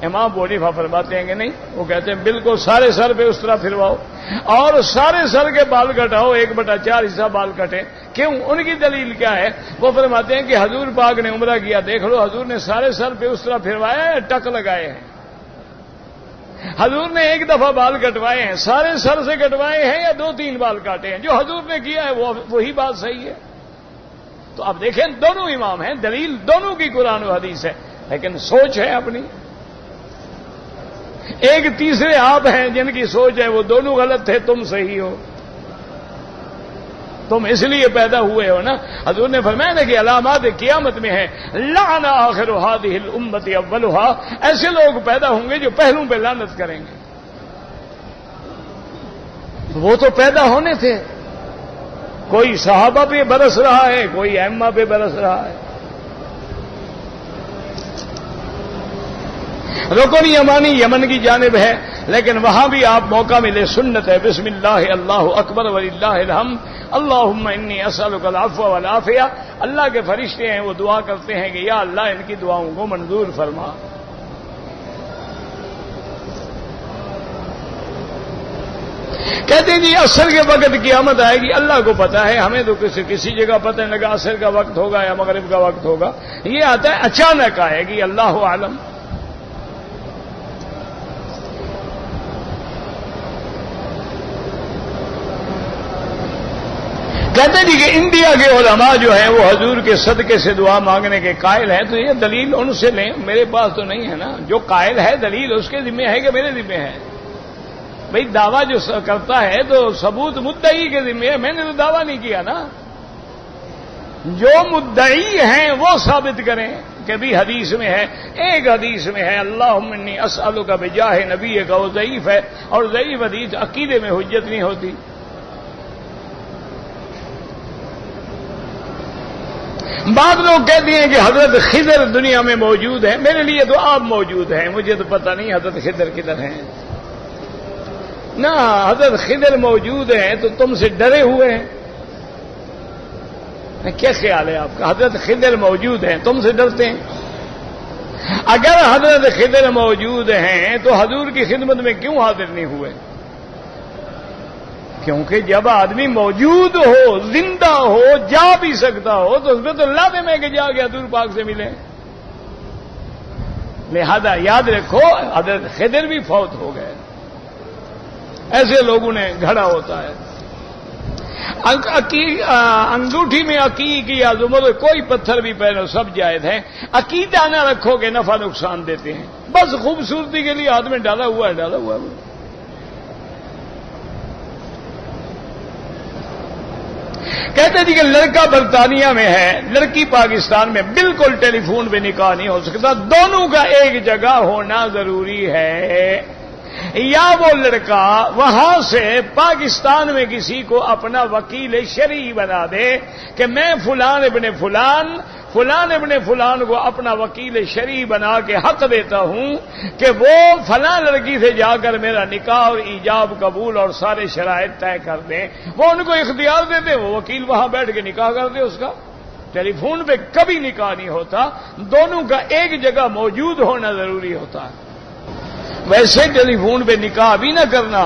امام ابو حنیفہ فرماتے ہیں کہ نہیں، وہ کہتے ہیں بالکل سارے سر پہ اس طرح پھرواؤ اور سارے سر کے بال کٹاؤ، 1/4 حصہ بال کٹے. کیوں؟ ان کی دلیل کیا ہے؟ وہ فرماتے ہیں کہ حضور پاک نے عمرہ کیا، دیکھ لو حضور نے سارے سر پہ اس طرح پھروایا ہے، ٹک لگائے ہیں. حضور نے 1 دفعہ بال کٹوائے ہیں، سارے سر سے کٹوائے ہیں یا 2-3 بال کاٹے ہیں. جو حضور نے کیا ہے وہی بات صحیح ہے. تو اب دیکھیں دونوں امام ہیں، دلیل دونوں کی قرآن و حدیث ہے، لیکن سوچ ہے اپنی. ایک تیسرے آپ ہیں جن کی سوچ ہے وہ دونوں غلط تھے، تم صحیح ہو. تم اس لیے پیدا ہوئے ہو نا. حضور نے فرمایا نا کہ علامات قیامت میں ہے لعن آخر هذه الامه اولها، ایسے لوگ پیدا ہوں گے جو پہلوں پہ لعنت کریں گے. وہ تو پیدا ہونے تھے، کوئی صحابہ پہ برس رہا ہے، کوئی ائمہ پہ برس رہا ہے. رکن یمانی یمن کی جانب ہے، لیکن وہاں بھی آپ موقع ملے سنت ہے بسم اللہ اللہ اکبر وللہ الحمد اللہم انی اسألک العفو والعافیہ. اللہ کے فرشتے ہیں، وہ دعا کرتے ہیں کہ یا اللہ ان کی دعاؤں کو منظور فرما. کہتے ہیں جی عصر کے وقت قیامت آئے گی، اللہ کو پتا ہے، ہمیں تو کسی جگہ پتہ نہیں لگا عصر کا وقت ہوگا یا مغرب کا وقت ہوگا. یہ آتا ہے اچانک آئے گی، اللہ عالم. کہتے ہیں کہ انڈیا کے علماء جو ہیں وہ حضور کے صدقے سے دعا مانگنے کے قائل ہیں، تو یہ دلیل ان سے لیں، میرے پاس تو نہیں ہے نا. جو قائل ہے دلیل اس کے ذمہ ہے کہ میرے ذمہ ہے؟ بھئی دعویٰ جو کرتا ہے تو ثبوت مدعی کے ذمہ ہے، میں نے تو دعویٰ نہیں کیا نا. جو مدعی ہیں وہ ثابت کریں کہ بھی حدیث میں ہے. ایک حدیث میں ہے اللہم انی اسألک بجاہ نبیک، وہ ضعیف ہے، اور ضعیف حدیث عقیدے میں حجت نہیں ہوتی. بعض لوگ کہتے ہیں کہ حضرت خضر دنیا میں موجود ہیں. میرے لیے تو آپ موجود ہیں, مجھے تو پتہ نہیں حضرت خضر کدھر ہیں. نہ حضرت خضر موجود ہیں تو تم سے ڈرے ہوئے ہیں. کیا خیال ہے آپ کا؟ حضرت خضر موجود ہیں تم سے ڈرتے ہیں؟ اگر حضرت خضر موجود ہیں تو حضور کی خدمت میں کیوں حاضر نہیں ہوئے؟ کیونکہ جب آدمی موجود ہو, زندہ ہو, جا بھی سکتا ہو تو اس میں تو لازم ہے کہ جا کے حضور پاک سے ملیں. لہذا یاد رکھو حضرت خضر بھی فوت ہو گئے. ایسے لوگوں نے گھڑا ہوتا ہے. انگوٹھی میں عقیق کی عظمت کوئی پتھر بھی پہنو سب جائز ہے. عقیدہ نہ رکھو کہ نفع نقصان دیتے ہیں, بس خوبصورتی کے لیے ہاتھ میں ڈالا ہوا ہے. کہتے جی کہ لڑکا برطانیہ میں ہے, لڑکی پاکستان میں, بالکل ٹیلی فون پہ نکاح نہیں ہو سکتا. دونوں کا ایک جگہ ہونا ضروری ہے. یا وہ لڑکا وہاں سے پاکستان میں کسی کو اپنا وکیل شرعی بنا دے کہ میں فلان ابن فلان کو اپنا وکیل شرعی بنا کے حق دیتا ہوں کہ وہ فلاں لڑکی سے جا کر میرا نکاح اور ایجاب قبول اور سارے شرائط طے کر دیں. وہ ان کو اختیار دے دے, وہ وکیل وہاں بیٹھ کے نکاح کر دے اس کا. ٹیلی فون پہ کبھی نکاح نہیں ہوتا, دونوں کا ایک جگہ موجود ہونا ضروری ہوتا ہے. ویسے ٹیلی فون پہ نکاح بھی نہ کرنا